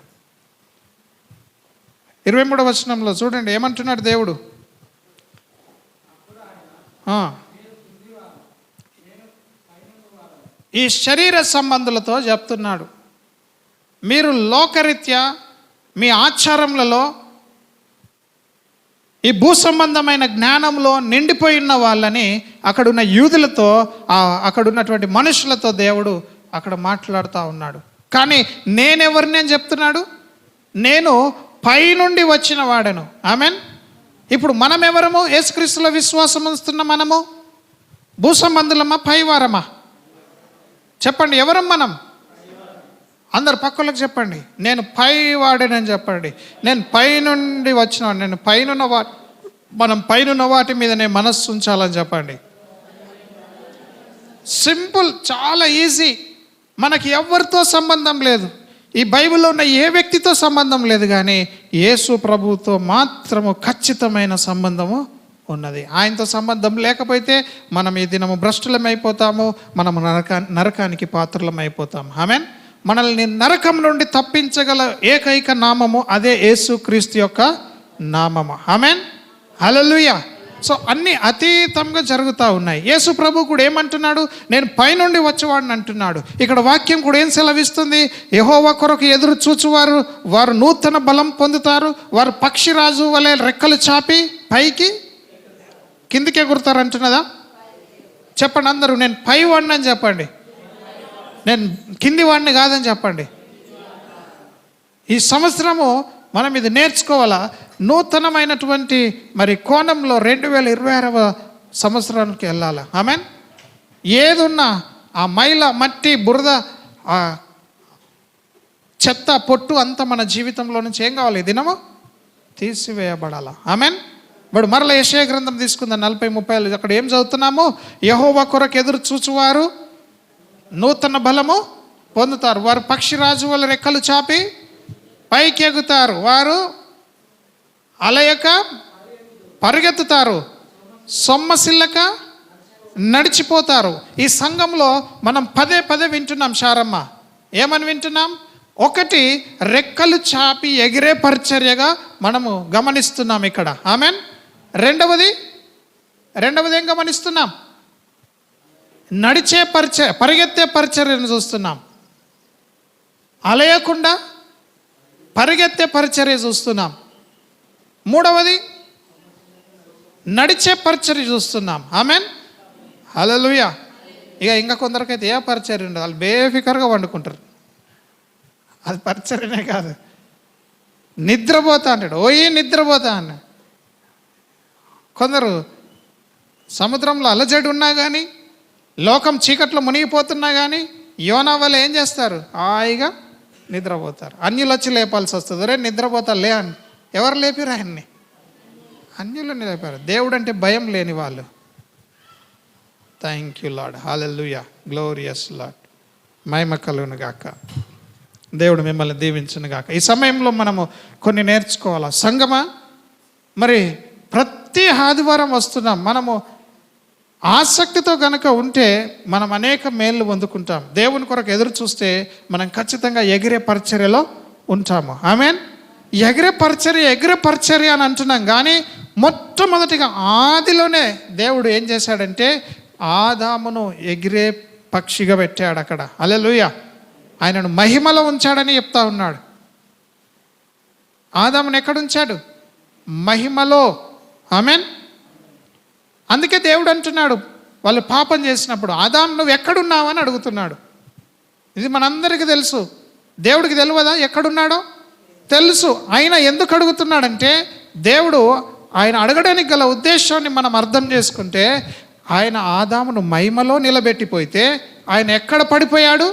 23వ వచనంలో చూడండి ఏమంటున్నాడు దేవుడు. ఈ శరీర సంబంధులతో చెప్తున్నాడు. మీరు లోకరీత్యా మీ ఆచారములలో ఈ భూ సంబంధమైన జ్ఞానంలో నిండిపోయి ఉన్న వాళ్ళని అక్కడున్న యూదులతో, అక్కడున్నటువంటి మనుషులతో దేవుడు అక్కడ మాట్లాడుతూ ఉన్నాడు. కానీ నేనెవరిని అని చెప్తున్నాడు? నేను పైనుండి వచ్చిన వాడను. ఆమెన్. ఇప్పుడు మనం ఎవరము? యేసుక్రీస్తులో విశ్వాసం ఉంచుతున్న మనము భూ సంబంధులమా, పైవారమా? చెప్పండి, ఎవరం మనం? అందరు పక్కలకు చెప్పండి, నేను పైవాడనని చెప్పండి. నేను పైనుండి వచ్చినవాడు, నేను పైనున్న మనం పైనున్న వాటి మీదనే మనస్సు ఉంచాలని చెప్పండి. సింపుల్, చాలా ఈజీ. మనకి ఎవరితో సంబంధం లేదు, ఈ బైబిల్లో ఉన్న ఏ వ్యక్తితో సంబంధం లేదు, కానీ యేసు ప్రభువుతో మాత్రము ఖచ్చితమైన సంబంధము ఉన్నది. ఆయనతో సంబంధం లేకపోతే మనం ఈ దినము భ్రష్టులమైపోతాము, మనము నరకానికి పాత్రలమైపోతాము. ఆమెన్. మనల్ని నరకం నుండి తప్పించగల ఏకైక నామము అదే యేసుక్రీస్తు యొక్క నామము. ఆమెన్. హల్లెలూయా. సో అన్నీ అతీతంగా జరుగుతూ ఉన్నాయి. యేసు ప్రభు కూడా ఏమంటున్నాడు? నేను పైనుండి వచ్చేవాడిని అంటున్నాడు. ఇక్కడ వాక్యం కూడా ఏం సెలవిస్తుంది? యెహోవా కొరకు ఎదురు చూచువారు వారు నూతన బలం పొందుతారు, వారు పక్షిరాజు వలె రెక్కలు చాపి పైకి కిందికి ఎగురుతారు అంటున్నదా? చెప్పండి అందరూ, నేను పైవాడిని అని చెప్పండి, నేను కింది వాడిని కాదని చెప్పండి. ఈ సంవత్సరము మనం ఇది నేర్చుకోవాలా. నూతనమైనటువంటి మరి కోణంలో 2026వ సంవత్సరానికి వెళ్ళాలి. ఆమెన్. ఏదున్నా ఆ మైల, మట్టి, బురద, ఆ చెత్త, పొట్టు అంతా మన జీవితంలో నుంచి ఏం కావాలి? దినము తీసివేయబడాలా. ఆమెన్. ఇప్పుడు మరలా యెషయా గ్రంథం తీసుకుందాం 40-30. అక్కడ ఏం చదువుతున్నాము? యెహోవా కొరకు ఎదురు చూచువారు నూతన బలము పొందుతారు, వారు పక్షిరాజు వల్ల రెక్కలు చాపి పైకి ఎగుతారు, వారు అలయక పరిగెత్తుతారు, సొమ్మసిల్లక నడిచిపోతారు. ఈ సంఘంలో మనం పదే పదే వింటున్నాం శారమ్మ. ఏమని వింటున్నాం? ఒకటి, రెక్కలు చాపి ఎగిరే పరిచర్యగా మనము గమనిస్తున్నాం ఇక్కడ. ఆమెన్. రెండవది ఏం గమనిస్తున్నాం? నడిచే పరిగెత్తే పరిచర్యను చూస్తున్నాం. అలయకుండా పరిగెత్తే పరిచర్య చూస్తున్నాం. మూడవది నడిచే పరిచర్య చూస్తున్నాం. ఆమెన్. హల్లెలూయా. ఇంకా కొందరికైతే ఏ పరిచర్య ఉండదు, వాళ్ళు బేఫికర్గా వండుకుంటారు. అది పరిచర్యనే కాదు. నిద్రపోతా అంటాడు, నిద్రపోతా అన్నాడు. కొందరు సముద్రంలో అలజడి ఉన్నా కానీ, లోకం చీకట్లో మునిగిపోతున్నా కానీ యోనా వల్ల ఏం చేస్తారు? హాయిగా నిద్రపోతారు. అన్యులు వచ్చి లేపాల్సి వస్తుంది. రే నిద్రపోతా లే అని. ఎవరు లేపారు ఆయన్ని? అన్యులని లేపారు. దేవుడు అంటే భయం లేని వాళ్ళు. Thank you Lord. Hallelujah, glorious Lord. మహిమ కలుగును గాక. దేవుడు మిమ్మల్ని దీవించును గాక. ఈ సమయంలో మనము కొన్ని నేర్చుకోవాలా సంగమా. మరి ప్రతి ఆదివారం వస్తున్నాం. మనము ఆసక్తితో కనుక ఉంటే మనం అనేక మేళ్ళు పొందుకుంటాం. దేవుని కొరకు ఎదురు చూస్తే మనం ఖచ్చితంగా ఎగిరే పరిచర్యలో ఉంటాము. ఆమేన్. ఎగిరే పరిచర్య అని అంటున్నాం, కానీ మొట్టమొదటిగా ఆదిలోనే దేవుడు ఏం చేశాడంటే ఆదామును ఎగిరే పక్షిగా పెట్టాడు అక్కడ. హల్లెలూయా. ఆయనను మహిమలో ఉంచాడని చెప్తా ఉన్నాడు. ఆదామును ఎక్కడ ఉంచాడు? మహిమలో. ఆమేన్. అందుకే దేవుడు అంటున్నాడు, వాళ్ళు పాపం చేసినప్పుడు ఆదాము నువ్వు ఎక్కడున్నావు అని అడుగుతున్నాడు. ఇది మనందరికీ తెలుసు. దేవుడికి తెలియదా ఎక్కడున్నాడో? తెలుసు. ఆయన ఎందుకు అడుగుతున్నాడంటే దేవుడు ఆయన అడగడానికి గల ఉద్దేశాన్ని మనం అర్థం చేసుకుంటే, ఆయన ఆదామును మహిమలో నిలబెట్టిపోతే ఆయన ఎక్కడ పడిపోయాడు?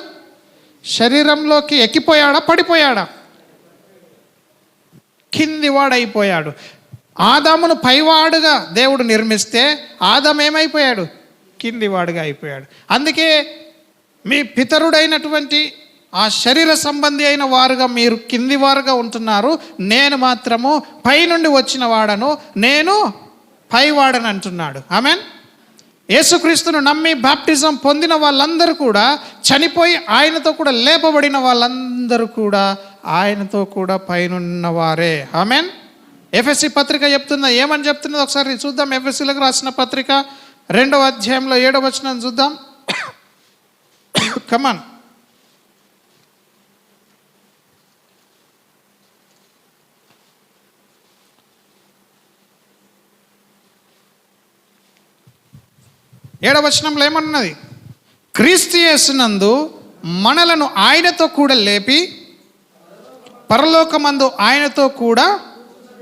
శరీరంలోకి ఎక్కిపోయాడా, పడిపోయాడా? కిందివాడైపోయాడు. ఆదామును పైవాడుగా దేవుడు నిర్మిస్తే ఆదాము ఏమైపోయాడు? కిందివాడుగా అయిపోయాడు. అందుకే మీ పితరుడైనటువంటి ఆ శరీర సంబంధి అయిన వారుగా మీరు కింది వారుగా ఉంటున్నారు, నేను మాత్రము పైనుండి వచ్చిన వాడను, నేను పైవాడని అంటున్నాడు. ఆమేన్. యేసుక్రీస్తును నమ్మి బాప్టిజం పొందిన వాళ్ళందరూ కూడా చనిపోయి ఆయనతో కూడా లేపబడిన వాళ్ళందరూ కూడా ఆయనతో కూడా పైనున్న వారే. ఆమేన్. ఎఫెసీ పత్రిక చెప్తుందా, ఏమని చెప్తున్నది ఒకసారి చూద్దాం. ఎఫెసీలకు రాసిన పత్రిక 2వ అధ్యాయంలో 7వ వచనం చూద్దాం. కమాన్. ఏడవ వచనంలో ఏమన్నది? క్రీస్తు యేసునందు మనలను ఆయనతో కూడా లేపి పరలోకమందు ఆయనతో కూడా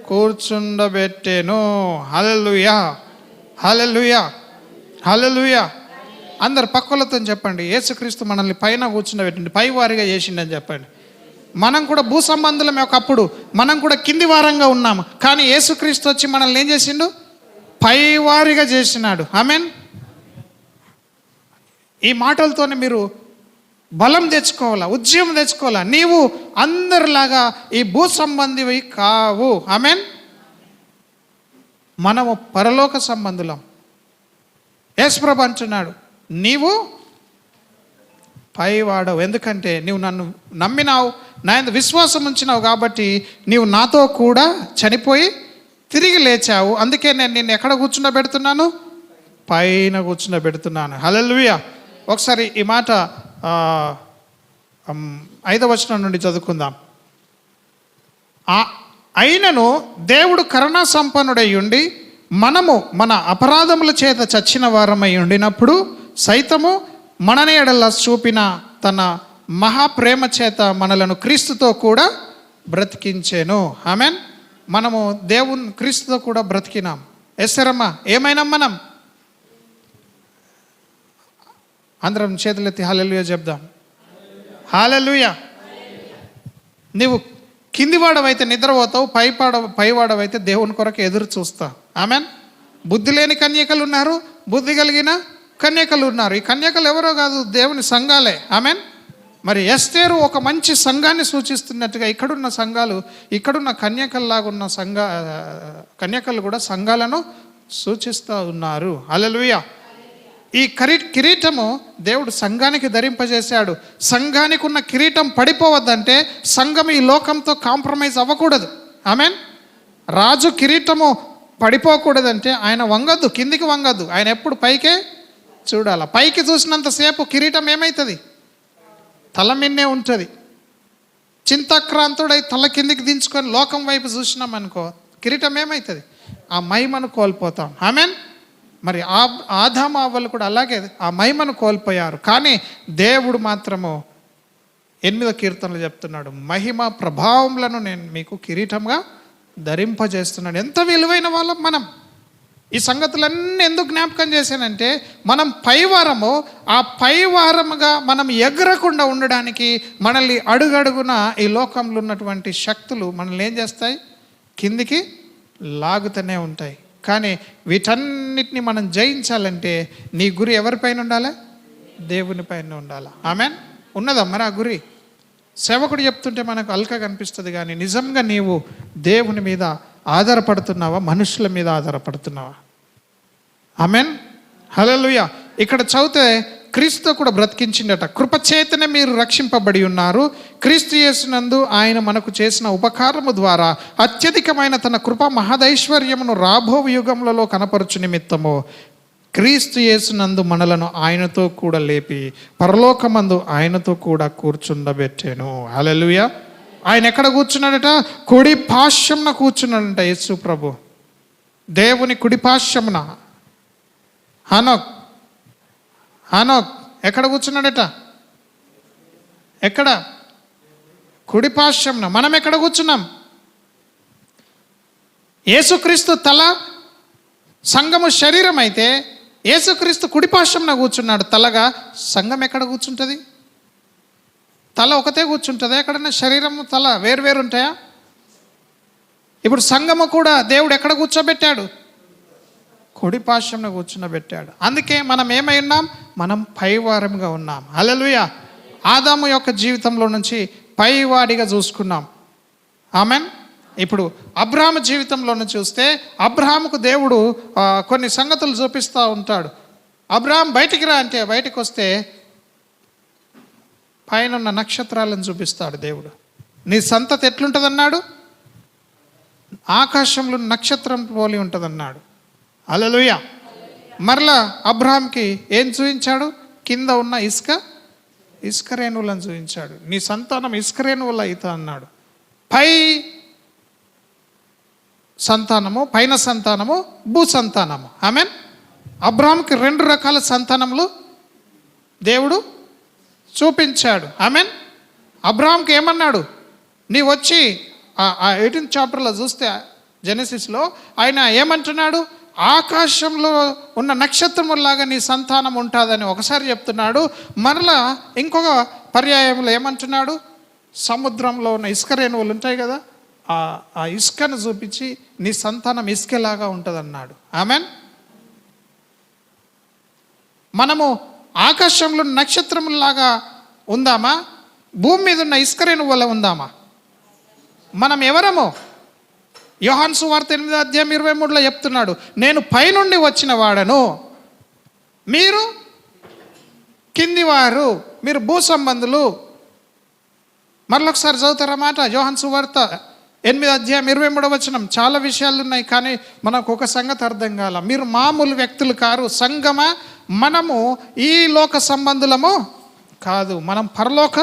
కూర్చుండబెట్టెను. హల్లెలూయా, హల్లెలూయా, హల్లెలూయా. అందరు పక్కలతో చెప్పండి, యేసుక్రీస్తు మనల్ని పైన కూర్చుండబెట్టండి, పై వారిగా చేసిండని చెప్పండి. మనం కూడా భూ సంబంధులమే ఒకప్పుడు, మనం కూడా కింది వారంగా ఉన్నాము. కానీ యేసుక్రీస్తు వచ్చి మనల్ని ఏం చేసిండు? పై వారిగా చేసినాడు. ఆమేన్. ఈ మాటలతోనే మీరు బలం తెచ్చుకోవాలా, ఉద్యమం తెచ్చుకోవాలా. నీవు అందరిలాగా ఈ భూ సంబంధివి కావు. ఆమేన్. మనము పరలోక సంబంధులం. యేసుప్రభు అంటున్నాడు, నీవు పైవాడవు. ఎందుకంటే నీవు నన్ను నమ్మినావు, నా యందు విశ్వాసం ఉంచినావు, కాబట్టి నీవు నాతో కూడా చనిపోయి తిరిగి లేచావు. అందుకే నేను నిన్ను ఎక్కడ కూర్చుండబెడుతున్నాను? పైన కూర్చుండబెడుతున్నాను. హల్లెలూయా. ఒకసారి ఈ మాట 5వ వచనం నుండి చదువుకుందాం. అయినను దేవుడు కరుణా సంపన్నుడై ఉండి మనము మన అపరాధముల చేత చచ్చిన వారమై ఉండినప్పుడు సైతము మన ఎడల చూపిన తన మహాప్రేమ చేత మనలను క్రీస్తుతో కూడా బ్రతికించెను. ఆమేన్. మనము దేవుని క్రీస్తుతో కూడా బ్రతికినాం. ఎస్సరమ్మ ఏమైనా మనం అందరం చేతులెత్తి హల్లెలూయా చెప్దాం. హల్లెలూయా. నీవు కిందివాడవైతే నిద్రపోతావు, పైవాడవైతే దేవుని కొరకు ఎదురు చూస్తావు. ఆమేన్. బుద్ధి లేని కన్యకలు ఉన్నారు, బుద్ధి కలిగిన కన్యకలు ఉన్నారు. ఈ కన్యకలు ఎవరో కాదు, దేవుని సంఘాలే. ఆమేన్. మరి ఎస్తేరు ఒక మంచి సంఘాన్ని సూచిస్తున్నట్టుగా ఇక్కడున్న సంఘాలు, ఇక్కడున్న కన్యకల్లాగున్న కన్యకలు కూడా సంఘాలను సూచిస్తూ ఉన్నారు. హల్లెలూయా. ఈ కిరీటము దేవుడు సంఘానికి ధరింపజేశాడు. సంఘానికి ఉన్న కిరీటం పడిపోవద్దంటే సంఘం ఈ లోకంతో కాంప్రమైజ్ అవ్వకూడదు. ఆమేన్. రాజు కిరీటము పడిపోకూడదంటే ఆయన వంగద్దు, కిందికి వంగద్దు, ఆయన ఎప్పుడు పైకే చూడాలి. పైకి చూసినంతసేపు కిరీటం ఏమవుతుంది? తల మిన్నే ఉంటుంది. చింతాక్రాంతుడై తల కిందికి దించుకొని లోకం వైపు చూసినాం అనుకో, కిరీటం ఏమవుతుంది? ఆ మహిమను కోల్పోతాం. ఆమేన్. మరి ఆదాము అవ్వలు కూడా అలాగే ఆ మహిమను కోల్పోయారు. కానీ దేవుడు మాత్రము 8వ కీర్తనలు చెప్తున్నాడు, మహిమ ప్రభావములను నేను మీకు కిరీటంగా ధరింపజేస్తున్నాడు. ఎంత విలువైన వాళ్ళం మనం. ఈ సంగతులన్నీ ఎందుకు జ్ఞాపకం చేశానంటే మనం పైవారము, ఆ పైవారముగా మనం ఎగరకుండా ఉండడానికి మనల్ని అడుగడుగున ఈ లోకంలో ఉన్నటువంటి శక్తులు మనల్ని ఏం చేస్తాయి? కిందికి లాగుతూనే ఉంటాయి. కానీ వీటన్నిటిని మనం జయించాలంటే నీ గురి ఎవరిపైన ఉండాలి? దేవుని పైన ఉండాలి. ఆమెన్. ఉన్నదా మరి ఆ గురి? సేవకుడు చెప్తుంటే మనకు అల్కగా అనిపిస్తుంది, కానీ నిజంగా నీవు దేవుని మీద ఆధారపడుతున్నావా, మనుషుల మీద ఆధారపడుతున్నావా? ఆమెన్. హల్లెలూయా. ఇక్కడ చదివితే క్రీస్తు కూడా బ్రతికించిండట. కృపచేతనే మీరు రక్షింపబడి ఉన్నారు, క్రీస్తు యేసునందు ఆయన మనకు చేసిన ఉపకారము ద్వారా అత్యధికమైన తన కృప మహదైశ్వర్యమును రాబో యుగములలో కనపరచు నిమిత్తము క్రీస్తు యేసునందు మనలను ఆయనతో కూడా లేపి పరలోకమందు ఆయనతో కూడా కూర్చుండబెట్టాను. హల్లెలూయా. ఆయన ఎక్కడ కూర్చున్నాడట? కుడి పార్శ్వమున కూర్చున్నాడంట యేసు ప్రభు, దేవుని కుడి పార్శ్వమున. హనోక్ ఎక్కడ కూర్చున్నాడట? ఎక్కడ? కుడి పార్శ్వమున. మనం ఎక్కడ కూర్చున్నాం? యేసుక్రీస్తు తల, సంఘము శరీరం అయితే యేసుక్రీస్తు కుడి పార్శ్వమున కూర్చున్నాడు తలగా. సంఘం ఎక్కడ కూర్చుంటుంది? తల ఒకతే కూర్చుంటుందా? ఎక్కడన్నా శరీరము తల వేరు ఉంటాయా? ఇప్పుడు సంఘము కూడా దేవుడు ఎక్కడ కూర్చోబెట్టాడు? కుడి పార్శ్వమున కూర్చునబెట్టాడు. అందుకే మనం ఏమై ఉన్నాం? మనం పైవారంగా ఉన్నాం. హల్లెలూయా. ఆదాము యొక్క జీవితంలో నుంచి పైవాడిగా చూసుకున్నాం. ఆమెన్. ఇప్పుడు అబ్రహాము జీవితంలో నుంచి చూస్తే అబ్రహాముకు దేవుడు కొన్ని సంగతులు చూపిస్తూ ఉంటాడు. అబ్రహాం బయటికి రా అంటే బయటకు వస్తే పైన ఉన్న నక్షత్రాలను చూపిస్తాడు దేవుడు. నీ సంతతి ఎట్లుంటుందన్నాడు? ఆకాశంలో నక్షత్రం పోలి ఉంటుందన్నాడు. హల్లెలూయా. మరలా అబ్రహాంకి ఏం చూపించాడు? కింద ఉన్న ఇసుక రేణువులను చూపించాడు. నీ సంతానం ఇసుక రేణువులు అవుతా అన్నాడు. పైన సంతానము, భూ సంతానము. ఆమెన్. అబ్రహాంకి 2 రకాల సంతానములు దేవుడు చూపించాడు. ఆమెన్. అబ్రహాంకి ఏమన్నాడు? నీ వచ్చి 18th చాప్టర్లో చూస్తే జెనసిస్లో ఆయన ఏమంటున్నాడు? ఆకాశంలో ఉన్న నక్షత్రములాగా నీ సంతానం ఉంటుందని ఒకసారి చెప్తున్నాడు. మరలా ఇంకొక పర్యాయంలో ఏమంటున్నాడు? సముద్రంలో ఉన్న ఇసుక రేణువులు ఉంటాయి కదా, ఆ ఇసుకను చూపించి నీ సంతానం ఇసుకలాగా ఉంటుందన్నాడు. ఆమెన్. మనము ఆకాశంలో నక్షత్రములాగా ఉందామా? భూమి మీద ఉన్న ఇసుక రేణువుల ఉందామా? మనం ఎవరము? యోహాను సువార్త 8:23 చెప్తున్నాడు, నేను పైనుండి వచ్చిన వాడను, మీరు కిందివారు, మీరు భూ సంబంధులు. మరొకసారి చదువుతారా మాట? యోహాను సువార్త 8:23. చాలా విషయాలు ఉన్నాయి, కానీ మనకు ఒక సంగతి అర్థం కాల. మీరు మామూలు వ్యక్తులు కారు సంగమా, మనము ఈ లోక సంబంధులము కాదు, మనం పరలోక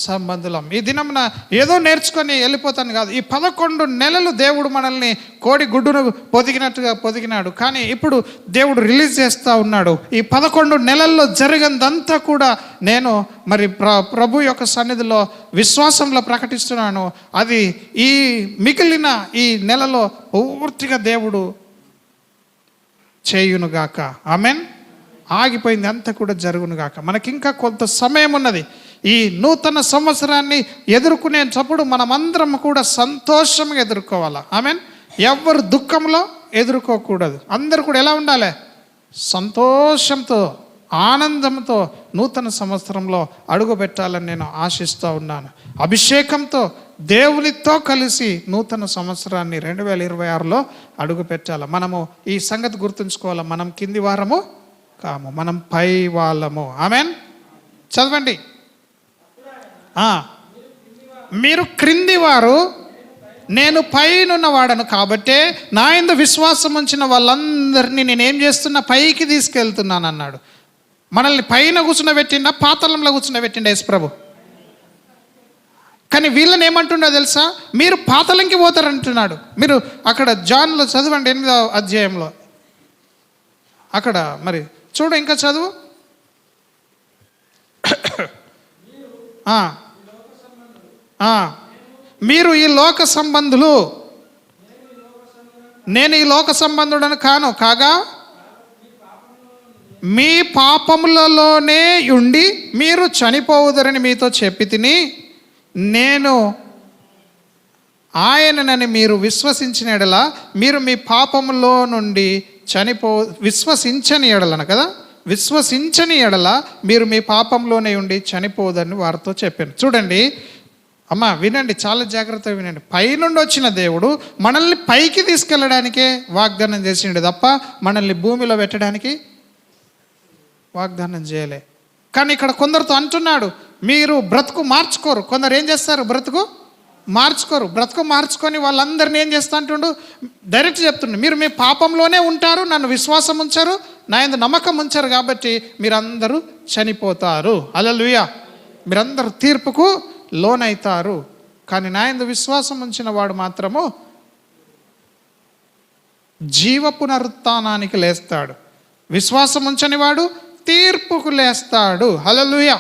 సంబంధులం. ఈ దినమున ఏదో నేర్చుకొని వెళ్ళిపోతాను కాదు. ఈ 11 నెలలు దేవుడు మనల్ని కోడి గుడ్డును పొదిగినట్టుగా పొదిగినాడు, కానీ ఇప్పుడు దేవుడు రిలీజ్ చేస్తూ ఉన్నాడు. ఈ 11 నెలల్లో జరిగిందంతా కూడా నేను మరి ప్రభు యొక్క సన్నిధిలో విశ్వాసంలో ప్రకటిస్తున్నాను. అది ఈ మిగిలిన ఈ నెలలో పూర్తిగా దేవుడు చేయునుగాక. ఆమెన్. ఆగిపోయింది అంతా కూడా జరుగునుగాక. మనకింకా కొంత సమయం ఉన్నది. ఈ నూతన సంవత్సరాన్ని ఎదుర్కొనేటప్పుడు మనమందరం కూడా సంతోషంగా ఎదుర్కోవాలి. ఆమెన్. ఎవరు దుఃఖంలో ఎదుర్కోకూడదు. అందరూ కూడా ఎలా ఉండాలి? సంతోషంతో, ఆనందంతో నూతన సంవత్సరంలో అడుగు పెట్టాలని నేను ఆశిస్తూ ఉన్నాను. అభిషేకంతో దేవునితో కలిసి నూతన సంవత్సరాన్ని 2026లో అడుగు పెట్టాలి. మనము ఈ సంగతి గుర్తుంచుకోవాలి. మనం కింది వారము కాము, మనం పై వాళ్ళము. ఆమెన్. చదవండి. మీరు క్రింది వారు, నేను పైనున్న వాడను, కాబట్టే నా యందు విశ్వాసం ఉంచిన వాళ్ళందరినీ నేనేం చేస్తున్నా? పైకి తీసుకెళ్తున్నాను అన్నాడు. మనల్ని పైన కూర్చున్నబెట్టిండా, పాతాళంలో కూర్చున్నబెట్టిండా యేసు ప్రభు? కానీ వీళ్ళని ఏమంటుండో తెలుసా? మీరు పాతాళంకి పోతారంటున్నాడు. మీరు అక్కడ జాన్లో చదవండి 8వ అధ్యాయంలో. అక్కడ మరి చూడు, ఇంకా చదువు. మీరు ఈ లోక సంబంధులు, నేను ఈ లోక సంబంధుడను కాను, కాగా మీ పాపములలోనే ఉండి మీరు చనిపోవుదరని మీతో చెప్పి తిని, నేను ఆయననని మీరు విశ్వసించిన ఎడల మీరు మీ పాపములో నుండి విశ్వసించని ఎడలను కదా, విశ్వసించని ఎడల మీరు మీ పాపంలోనే ఉండి చనిపోదని వారితో చెప్పాను. చూడండి అమ్మ, వినండి, చాలా జాగ్రత్తగా వినండి. పైనుండి వచ్చిన దేవుడు మనల్ని పైకి తీసుకెళ్ళడానికే వాగ్దానం చేసిండు తప్ప మనల్ని భూమిలో పెట్టడానికి వాగ్దానం చేయలే. కానీ ఇక్కడ కొందరితో అంటున్నాడు, మీరు బ్రతుకు మార్చుకోరు. కొందరు ఏం చేస్తారు? బ్రతుకు మార్చుకొని వాళ్ళందరినీ ఏం చేస్తా అంటుండు? డైరెక్ట్ చెప్తుండు, మీరు మీ పాపంలోనే ఉంటారు, నన్ను విశ్వాసం ఉంచరు, నా యందు నమ్మకం ఉంచరు, కాబట్టి మీరందరూ చనిపోతారు. హల్లెలూయా. మీరందరూ తీర్పుకు లోనైతారు. కానీ నా యందు విశ్వాసం ఉంచిన వాడు మాత్రము జీవ పునరుత్థానానికి లేస్తాడు. విశ్వాసం ఉంచని వాడు తీర్పుకు లేస్తాడు. హల్లెలూయా.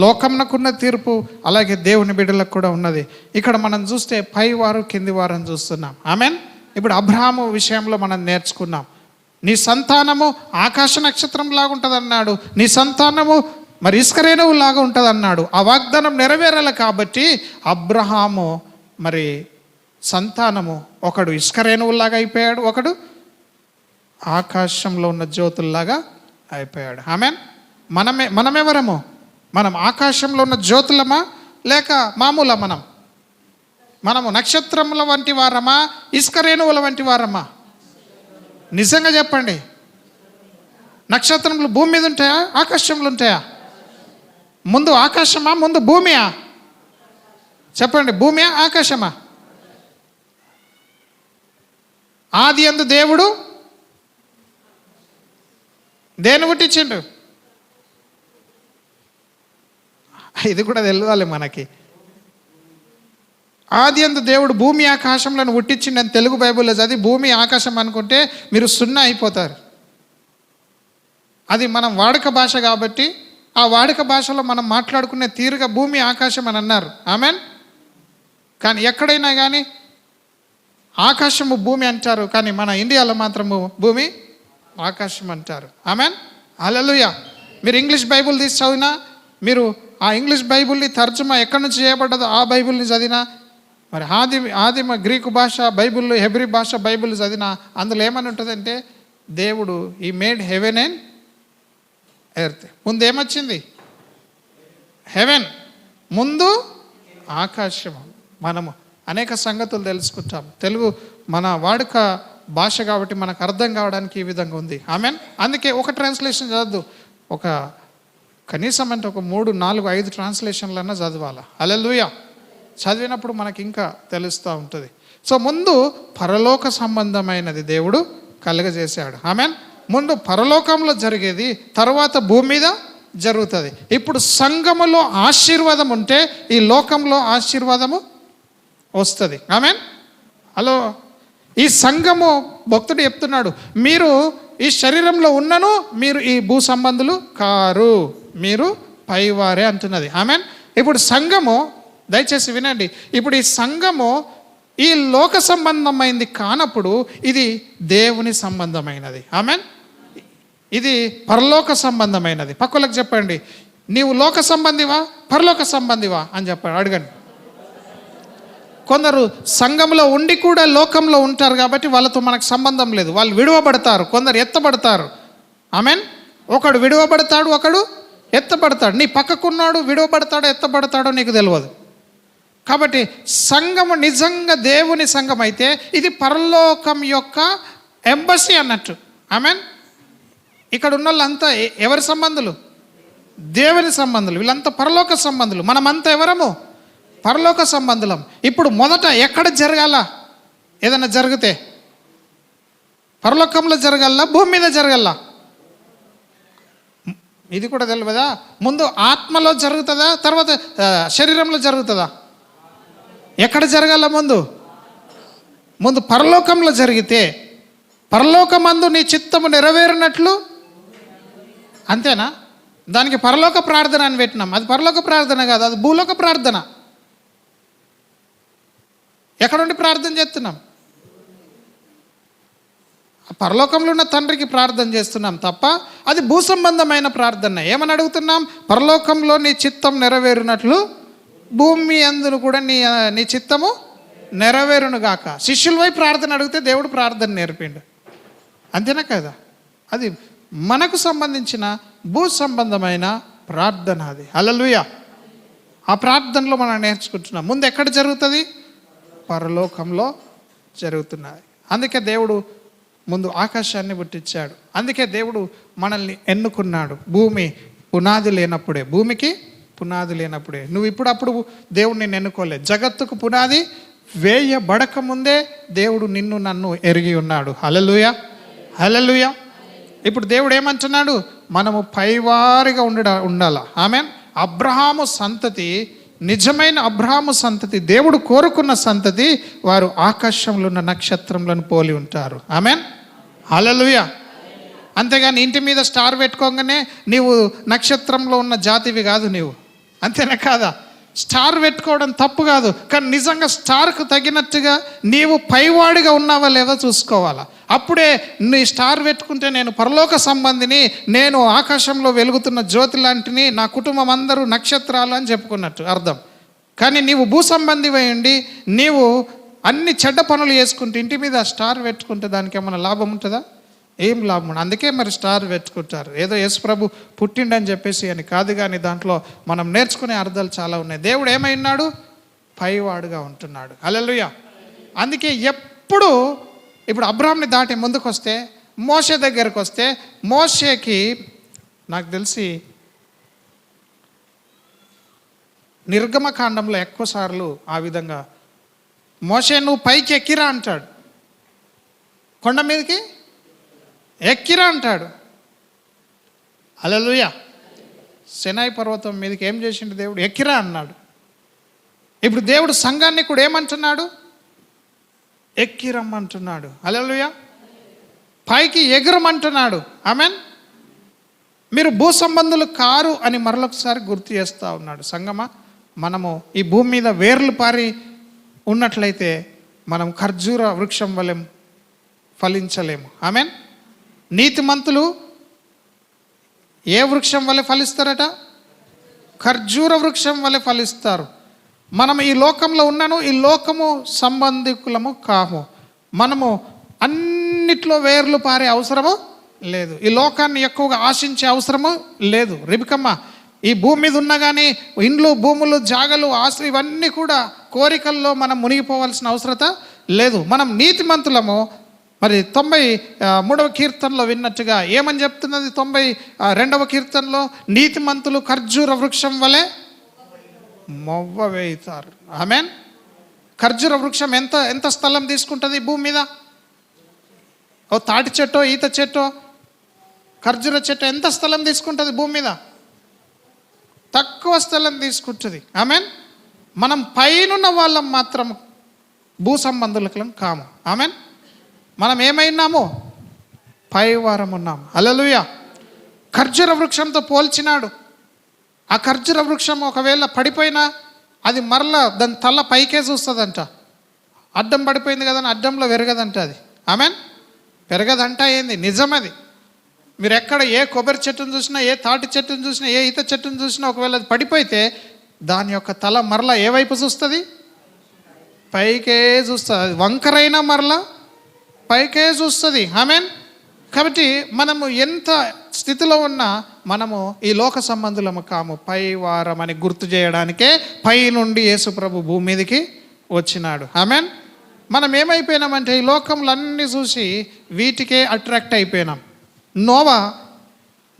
లోకమునకున్న తీర్పు అలాగే దేవుని బిడ్డలకు కూడా ఉన్నది. ఇక్కడ మనం చూస్తే పైవారు కింది వారని చూస్తున్నాం. ఆమెన్. ఇప్పుడు అబ్రహాము విషయంలో మనం నేర్చుకున్నాం. నీ సంతానము ఆకాశ నక్షత్రం లాగా ఉంటుంది అన్నాడు, నీ సంతానము మరి ఇసుక రేణువు లాగా ఉంటుంది అన్నాడు. ఆ వాగ్దానం నెరవేరాలి కాబట్టి అబ్రహాము మరి సంతానము ఒకడు ఇసుక రేణువులాగా అయిపోయాడు, ఒకడు ఆకాశంలో ఉన్న జ్యోతుల్లాగా అయిపోయాడు. ఆమెన్. మనమెవరము? మనం ఆకాశంలో ఉన్న జ్యోతులమా లేక మామూలా? మనము నక్షత్రముల వంటి వారమా, ఇసుక రేణువుల వంటి వారమా? నిజంగా చెప్పండి. నక్షత్రములు భూమి మీద ఉంటాయా, ఆకాశంలో ఉంటాయా? ముందు ఆకాశమా, ముందు భూమియా? చెప్పండి, భూమియా ఆకాశమా? ఆది యందు దేవుడు దేని పుట్టించిండు? ఇది కూడా తెలియాలి మనకి. ఆది యందు దేవుడు భూమి ఆకాశంలను పుట్టించిండని తెలుగు బైబిల్లో చదివి భూమి ఆకాశం అనుకుంటే మీరు సున్నా అయిపోతారు. అది మనం వాడుక భాష కాబట్టి ఆ వాడుక భాషలో మనం మాట్లాడుకునే తీరుగా భూమి ఆకాశం అని అన్నారు. ఆమెన్. కానీ ఎక్కడైనా కానీ ఆకాశము భూమి అంటారు, కానీ మన ఇండియాలో మాత్రము భూమి ఆకాశం అంటారు. ఆమెన్. హల్లెలూయా. మీరు ఇంగ్లీష్ బైబుల్ తీసి చదివినా, మీరు ఆ ఇంగ్లీష్ బైబుల్ని తర్జుమా ఎక్కడి నుంచి చేయబడ్డదో ఆ బైబుల్ని చదివినా, మరి ఆదిమ గ్రీకు భాష బైబుల్, హెబ్రీ భాష బైబుల్ చదివినా, అందులో ఏమని ఉంటుందంటే దేవుడు ఈ మేడ్ హెవెన్ అండ్ ఎర్త్. ముందు ఏమొచ్చింది? హెవెన్, ముందు ఆకాశం. మనము అనేక సంగతులు తెలుసుకుంటాం. తెలుగు మన వాడుక భాష కాబట్టి మనకు అర్థం కావడానికి ఈ విధంగా ఉంది. ఆమెన్. అందుకే ఒక ట్రాన్స్లేషన్ చదవద్దు, ఒక కనీసం అంటే ఒక 3, 4, 5 ట్రాన్స్లేషన్లన్నా చదవాలి. హల్లెలూయా. చదివినప్పుడు మనకి ఇంకా తెలుస్తూ ఉంటుంది. సో ముందు పరలోక సంబంధమైనది దేవుడు కలుగజేశాడు. ఆమెన్. ముందు పరలోకంలో జరిగేది, తర్వాత భూమి మీద జరుగుతుంది. ఇప్పుడు సంఘములో ఆశీర్వాదం ఉంటే ఈ లోకంలో ఆశీర్వాదము వస్తుంది. ఆమెన్. హలో. ఈ సంఘము భక్తుడు చెప్తున్నాడు, మీరు ఈ శరీరంలో ఉన్నను మీరు ఈ భూ సంబంధులు కారు, మీరు పైవారే అంటున్నది. ఆమెన్. ఇప్పుడు సంఘము, దయచేసి వినండి, ఇప్పుడు ఈ సంఘము ఈ లోక సంబంధమైనది కానప్పుడు ఇది దేవుని సంబంధమైనది. ఆమెన్. ఇది పరలోక సంబంధమైనది. పక్కలకు చెప్పండి, నీవు లోక సంబంధివా పరలోక సంబంధివా అని చెప్పండి, అడగండి. కొందరు సంఘంలో ఉండి కూడా లోకంలో ఉంటారు కాబట్టి వాళ్ళతో మనకు సంబంధం లేదు. వాళ్ళు విడువబడతారు, కొందరు ఎత్తబడతారు. ఆమెన్. ఒకడు విడువబడతాడు, ఒకడు ఎత్తబడతాడు. నీ పక్కకున్నాడు విడువబడతాడో ఎత్తబడతాడో నీకు తెలియదు. కాబట్టి సంఘము నిజంగా దేవుని సంఘం అయితే ఇది పరలోకం యొక్క ఎంబసీ అన్నట్టు. ఆమెన్. ఇక్కడ ఉన్న వాళ్ళంతా ఎవరి సంబంధులు? దేవుని సంబంధులు. వీళ్ళంతా పరలోక సంబంధులు. మనమంతా ఎవరము? పరలోక సంబంధులం. ఇప్పుడు మొదట ఎక్కడ జరగాల? ఏదైనా జరిగితే పరలోకంలో జరగాల, భూమి మీద జరగాల? ఇది కూడా తెలియదా? ముందు ఆత్మలో జరుగుతుందా, తర్వాత శరీరంలో జరుగుతుందా? ఎక్కడ జరగాల? ముందు పరలోకంలో జరిగితే పరలోకమందు నీ చిత్తము నెరవేరినట్లు, అంతేనా? దానికి పరలోక ప్రార్థన అని పెట్టినాం. అది పరలోక ప్రార్థన కాదు, అది భూలోక ప్రార్థన. ఎక్కడుండి ప్రార్థన చేస్తున్నాం? పరలోకంలో ఉన్న తండ్రికి ప్రార్థన చేస్తున్నాం తప్ప అది భూ సంబంధమైన ప్రార్థన. ఏమని అడుగుతున్నాం? పరలోకంలో నీ చిత్తం నెరవేరినట్లు భూమి అందును కూడా నీ చిత్తము నెరవేరును గాక. శిష్యులపై ప్రార్థన అడిగితే దేవుడు ప్రార్థన నేర్పిండు. అంతేనా కదా? అది మనకు సంబంధించిన భూ సంబంధమైన ప్రార్థన. అది హల్లెలూయా. ఆ ప్రార్థనలో మనం నేర్చుకుంటున్నాం. ముందు ఎక్కడ జరుగుతుంది? పరలోకంలో జరుగుతున్నది. అందుకే దేవుడు ముందు ఆకాశాన్ని పుట్టించాడు. అందుకే దేవుడు మనల్ని ఎన్నుకున్నాడు. భూమి పునాది లేనప్పుడే, భూమికి పునాది లేనప్పుడే. నువ్వు ఇప్పుడప్పుడు దేవుడు నిన్ను ఎన్నుకోలేదు. జగత్తుకు పునాది వేయబడక ముందే దేవుడు నిన్ను నన్ను ఎరిగి ఉన్నాడు. హల్లెలూయా, హల్లెలూయా. ఇప్పుడు దేవుడు ఏమంటున్నాడు? మనము పైవారిగా ఉండాలా. ఆమేన్. అబ్రహాము సంతతి, నిజమైన అబ్రహాము సంతతి, దేవుడు కోరుకున్న సంతతి, వారు ఆకాశంలో ఉన్న నక్షత్రములను పోలి ఉంటారు. ఆమేన్, హల్లెలూయా. అంతేగాని ఇంటి మీద స్టార్ పెట్టుకోగానే నీవు నక్షత్రంలో ఉన్న జాతివి కాదు నీవు. అంతేనా కాదా? స్టార్ పెట్టుకోవడం తప్పు కాదు, కానీ నిజంగా స్టార్కు తగినట్టుగా నీవు పైవాడిగా ఉన్నావా లేదా చూసుకోవాలా. అప్పుడే నీ స్టార్ పెట్టుకుంటే నేను పరలోక సంబంధిని, నేను ఆకాశంలో వెలుగుతున్న జ్యోతి లాంటిని, నా కుటుంబం అందరూ నక్షత్రాలు అని చెప్పుకున్నట్టు అర్థం. కానీ నీవు భూ సంబంధివై ఉండి నీవు అన్ని చెడ్డ పనులు చేసుకుంటూ ఇంటి మీద స్టార్ పెట్టుకుంటే దానికి ఏమైనా లాభం ఉంటుందా? ఏం లాభం ఉండదు. అందుకే మరి స్టార్ పెట్టుకుంటారు. ఏదో యేసు ప్రభు పుట్టిండని చెప్పేసి అని కాదు, కానీ దాంట్లో మనం నేర్చుకునే అర్థాలు చాలా ఉన్నాయి. దేవుడు ఏమై ఉన్నాడు? పైవాడుగా ఉంటున్నాడు. హల్లెలూయా. అందుకే ఇప్పుడు అబ్రాహాంని దాటి ముందుకు వస్తే, మోషే దగ్గరకు వస్తే, మోషేకి నాకు తెలిసి నిర్గమకాండంలో ఎక్కువ సార్లు ఆ విధంగా మోషే నువ్వు పైకి ఎక్కిరా అంటాడు, కొండ మీదకి ఎక్కిరా అంటాడు. హల్లెలూయా. సినాయి పర్వతం మీదకి ఏం చేసిండు దేవుడు? ఎక్కిరా అన్నాడు. ఇప్పుడు దేవుడు సంఘాన్ని కూడా ఏమంటున్నాడు? ఎక్కిరమ్మంటున్నాడు. హల్లెలూయా. పైకి ఎగురమంటున్నాడు. ఆమేన్. మీరు భూ సంబంధులు కారు అని మరొకసారి గుర్తు చేస్తూ ఉన్నాడు. సంగమా, మనము ఈ భూమి మీద వేర్లు పారి ఉన్నట్లయితే మనం ఖర్జూర వృక్షం వలె ఫలించలేము. ఆమేన్. నీతిమంతులు ఏ వృక్షం వలె ఫలిస్తారట? ఖర్జూర వృక్షం వలె ఫలిస్తారు. మనం ఈ లోకంలో ఉన్నాను, ఈ లోకము సంబంధికులము కాము. మనము అన్నిట్లో వేర్లు పారే అవసరము లేదు. ఈ లోకాన్ని ఎక్కువగా ఆశించే అవసరము లేదు. రిబికమ్మ, ఈ భూమి మీద ఉన్నా కానీ ఇండ్లు, భూములు, జాగలు, ఆస్తులు ఇవన్నీ కూడా కోరికల్లో మనం మునిగిపోవాల్సిన అవసరత లేదు. మనం నీతిమంతులము. మరి 93వ కీర్తనలో విన్నట్టుగా ఏమని చెప్తున్నది? 92వ కీర్తనలో నీతిమంతులు ఖర్జూర వృక్షం వలె మొవ్వ వేయుతారు. ఆమేన్. ఖర్జూర వృక్షం ఎంత స్థలం తీసుకుంటుంది భూమి మీద? ఓ తాటి చెట్టో, ఈత చెట్టో, ఖర్జూర చెట్టు ఎంత స్థలం తీసుకుంటుంది భూమి మీద? తక్కువ స్థలం తీసుకుంటుంది. ఆమేన్. మనం పైనున్న వాళ్ళం మాత్రం భూ సంబంధులకు కాము. ఆమేన్. మనం ఏమైనాము? పైవారం ఉన్నాము. హల్లెలూయా. ఖర్జూర వృక్షంతో పోల్చినాడు. ఆ ఖర్జూర వృక్షం ఒకవేళ పడిపోయినా అది మరలా దాని తల పైకే చూస్తుందంట. అడ్డం పడిపోయింది కదా అని అడ్డంలో పెరగదంట అది. ఆమేన్. పెరగదంట. ఏంది? నిజమది. మీరు ఎక్కడ ఏ కొబ్బరి చెట్టును చూసినా, ఏ తాటి చెట్టును చూసినా, ఏ ఈత చెట్టును చూసినా ఒకవేళ అది పడిపోతే దాని యొక్క తల మరలా ఏ వైపు చూస్తుంది? పైకే చూస్తుంది. అది వంకరైనా మరలా పైకే చూస్తుంది. ఆమేన్. కాబట్టి మనము ఎంత స్థితిలో ఉన్నా మనము ఈ లోక సంబంధులము కాము, పైవారం అని గుర్తు చేయడానికే పై నుండి యేసు ప్రభు భూమి మీదకి వచ్చినాడు. ఆమేన్. మనం ఏమైపోయినామంటే ఈ లోకంలో అన్నీ చూసి వీటికే అట్రాక్ట్ అయిపోయినాం.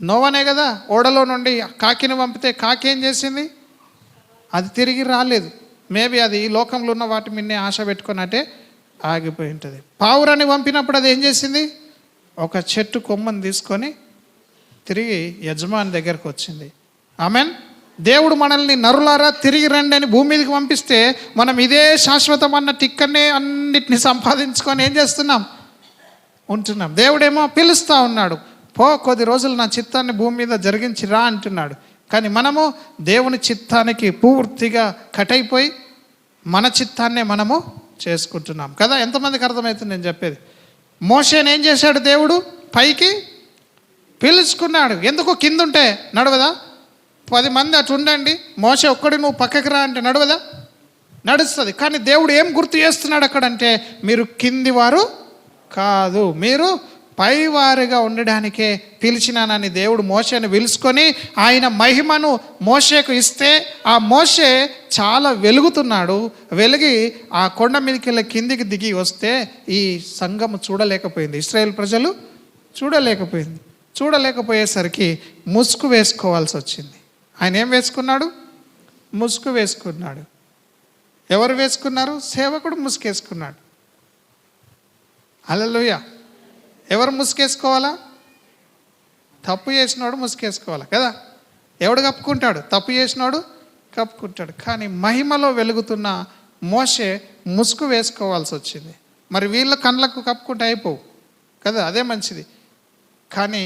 నోవానే కదా ఓడలో నుండి కాకిని పంపితే కాకి ఏం చేసింది? అది తిరిగి రాలేదు. మేబీ అది ఈ లోకంలో ఉన్న వాటి మీదనే ఆశ పెట్టుకున్నట్టే ఆగిపోయి ఉంటుంది. పావురాన్ని పంపినప్పుడు అది ఏం చేసింది? ఒక చెట్టు కొమ్మని తీసుకొని తిరిగి యజమాని దగ్గరకు వచ్చింది. ఆమేన్. దేవుడు మనల్ని నరులారా తిరిగి రండి అని భూమి మీదకి పంపిస్తే మనం ఇదే శాశ్వతం అన్నట్టు ఇక్కడనే అన్నిటిని సంపాదించుకొని ఏం చేస్తున్నాం? ఉంటున్నాం. దేవుడేమో పిలుస్తూ ఉన్నాడు, పో కొద్ది రోజులు నా చిత్తాన్ని భూమి మీద జరిగించి రా అంటున్నాడు. కానీ మనము దేవుని చిత్తానికి పూర్తిగా కటైపోయి మన చిత్తాన్నే మనము చేసుకుంటున్నాం కదా. ఎంతమందికి అర్థమవుతుంది నేను చెప్పేది? మోషేని ఏం చేశాడు దేవుడు? పైకి పిలుచుకున్నాడు. ఎందుకు? కింద ఉంటే నడవదా? 10 మంది అటు ఉండండి, మోషే ఒక్కడి నువ్వు పక్కకి రా అంటే నడవదా? నడుస్తుంది. కానీ దేవుడు ఏం గుర్తు చేస్తున్నాడు అక్కడంటే, మీరు కింది వారు కాదు, మీరు పైవారుగా ఉండడానికే పిలిచినానని దేవుడు మోషేను పిలుచుకొని ఆయన మహిమను మోషేకు ఇస్తే, ఆ మోషే చాలా వెలుగుతున్నాడు. వెలిగి ఆ కొండ మీదకి వెళ్ళి కిందికి దిగి వస్తే ఈ సంఘము చూడలేకపోయింది, ఇశ్రాయేల్ ప్రజలు చూడలేకపోయేసరికి ముసుగు వేసుకోవాల్సి వచ్చింది. ఆయన ఏం వేసుకున్నాడు? ముసుగు వేసుకున్నాడు. ఎవరు వేసుకున్నారు? సేవకుడు ముసుగేసుకున్నాడు. హల్లెలూయా. ఎవరు ముసుగేసుకోవాలా? తప్పు చేసినోడు ముసుగేసుకోవాలా కదా. ఎవడు కప్పుకుంటాడు? తప్పు చేసినోడు కప్పుకుంటాడు. కానీ మహిమలో వెలుగుతున్న మోషే ముసుగు వేసుకోవాల్సి వచ్చింది. మరి వీళ్ళ కళ్ళకు కప్పుకుంటే అయిపోవు కదా, అదే మంచిది. కానీ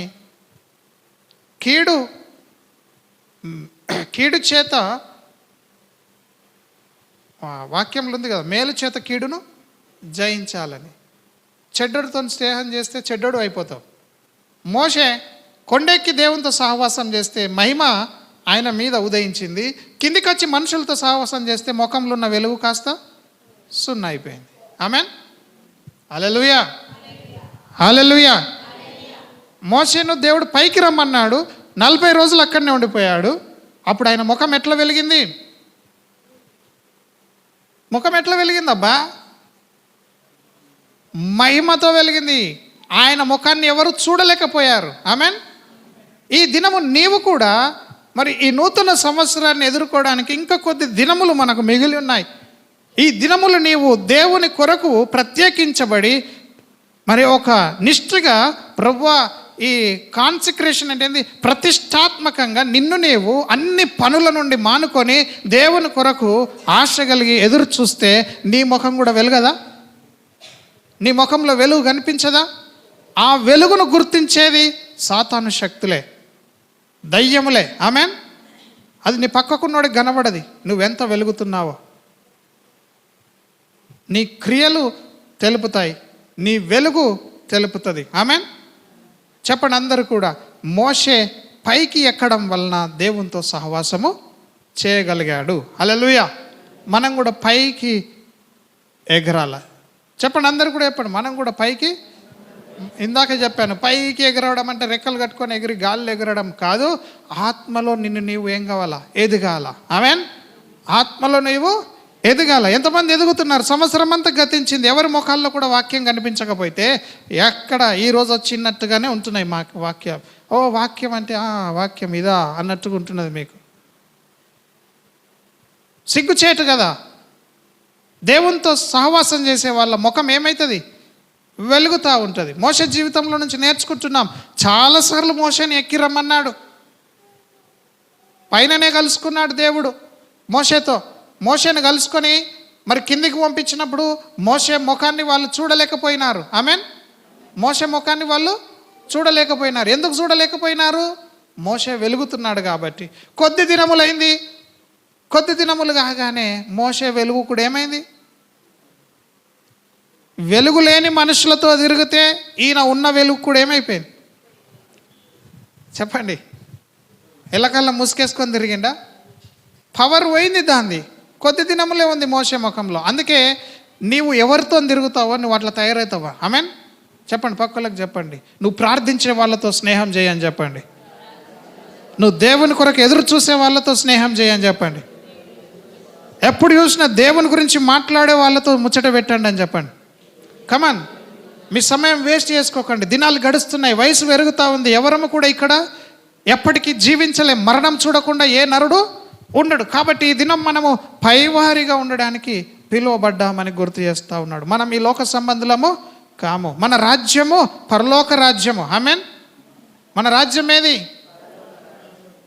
కీడు చేత, వాక్యంలో ఉంది కదా, మేలు చేత కీడును జయించాలని. చెడ్డడితో స్నేహం చేస్తే చెడ్డడు అయిపోతావు. మోషే కొండెక్కి దేవునితో సహవాసం చేస్తే మహిమ ఆయన మీద ఉదయించింది. కిందికి వచ్చి మనుషులతో సహవాసం చేస్తే ముఖంలో ఉన్న వెలుగు కాస్త సున్నా అయిపోయింది. ఆమెన్. హల్లెలూయా, హల్లెలూయా. మోషేను దేవుడు పైకి రమ్మన్నాడు, 40 రోజులు అక్కడనే ఉండిపోయాడు. అప్పుడు ఆయన ముఖం ఎట్లా వెలిగింది? ముఖం ఎట్లా వెలిగిందబ్బా? మహిమతో వెలిగింది. ఆయన ముఖాన్ని ఎవరు చూడలేకపోయారు. ఆమెన్. ఈ దినము నీవు కూడా మరి ఈ నూతన సంవత్సరాన్ని ఎదుర్కోవడానికి ఇంకా కొద్ది దినములు మనకు మిగిలి ఉన్నాయి. ఈ దినములు నీవు దేవుని కొరకు ప్రత్యేకించబడి మరి ఒక నిష్ఠగా, ప్రభువా, ఈ కాన్సిక్రేషన్ అంటే ఏంది? ప్రతిష్టాత్మకంగా నిన్ను నీవు అన్ని పనుల నుండి మానుకొని దేవుని కొరకు ఆశ కలిగి ఎదురు చూస్తే నీ ముఖం కూడా వెలుగదా? నీ ముఖంలో వెలుగు కనిపించదా? ఆ వెలుగును గుర్తించేది సాతాను శక్తులే, దయ్యములే. ఆమెన్. అది నీ పక్కకున్నోడికి కనబడది నువ్వెంత వెలుగుతున్నావో. నీ క్రియలు తెలుపుతాయి, నీ వెలుగు తెలుపుతుంది. ఆమెన్. చెప్పండి అందరూ కూడా. మోషే పైకి ఎక్కడం వలన దేవునితో సహవాసము చేయగలిగాడు. హల్లెలూయా. మనం కూడా పైకి ఎగరాల. చెప్పండి అందరూ కూడా చెప్పండి. మనం కూడా పైకి, ఇందాక చెప్పాను, పైకి ఎగరవడం అంటే రెక్కలు కట్టుకొని ఎగిరి గాల్లో ఎగరడం కాదు. ఆత్మలో నిన్ను నీవు ఏం కావాలా? ఎదగాల. ఆమెన్. ఆత్మలో నీవు ఎదగాల. ఎంతమంది ఎదుగుతున్నారు? సంవత్సరం అంతా గతించింది, ఎవరి ముఖాల్లో కూడా వాక్యం కనిపించకపోతే ఎక్కడ ఈరోజు వచ్చినట్టుగానే ఉంటున్నాయి మా వాక్యం. ఓ వాక్యం అంటే వాక్యం ఇదా అన్నట్టుగా ఉంటున్నది మీకు. సిగ్గుచేటు కదా. దేవునితో సహవాసం చేసే వాళ్ళ ముఖం ఏమవుతుంది? వెలుగుతూ ఉంటుంది. మోషే జీవితంలో నుంచి నేర్చుకుంటున్నాం. చాలాసార్లు మోషేని ఎక్కి రమ్మన్నాడు, పైననే కలుసుకున్నాడు దేవుడు మోషేతో. మోషేని కలుసుకొని మరి కిందికి పంపించినప్పుడు మోషే ముఖాన్ని వాళ్ళు చూడలేకపోయినారు. ఆమెన్. మోషే ముఖాన్ని వాళ్ళు చూడలేకపోయినారు. ఎందుకు చూడలేకపోయినారు? మోషే వెలుగుతున్నాడు కాబట్టి. కొద్ది దినములైంది. కొద్ది దినములు కాగానే మోషే వెలుగు కూడా ఏమైంది? వెలుగు లేని మనుషులతో తిరిగితే ఈయన ఉన్న వెలుగు కూడా ఏమైపోయింది? చెప్పండి. ఎల్లకల్లా ముసుకేసుకొని తిరిగిండా? పవర్ పోయింది దాంది. కొద్ది దినములే ఉంది మోషే ముఖంలో. అందుకే నీవు ఎవరితో తిరుగుతావో నువ్వు అట్లా తయారవుతావా? ఆమెన్. చెప్పండి, పక్కలకు చెప్పండి. నువ్వు ప్రార్థించే వాళ్ళతో స్నేహం చేయని చెప్పండి. నువ్వు దేవుని కొరకు ఎదురు చూసే వాళ్ళతో స్నేహం చేయని చెప్పండి. ఎప్పుడు చూసినా దేవుని గురించి మాట్లాడే వాళ్ళతో ముచ్చట పెట్టండి అని చెప్పండి. కమాన్. మీ సమయం వేస్ట్ చేసుకోకండి. దినాలు గడుస్తున్నాయి, వయసు పెరుగుతూ ఉంది. ఎవరము కూడా ఇక్కడ ఎప్పటికీ జీవించలేం. మరణం చూడకుండా ఏ నరుడు ఉండడు. కాబట్టి ఈ దినం మనము పైవారిగా ఉండడానికి పిలువబడ్డామని గుర్తు చేస్తూ ఉన్నాడు. మనం ఈ లోక సంబంధులము కాము. మన రాజ్యము పరలోక రాజ్యము. ఆమెన్. మన రాజ్యం ఏది?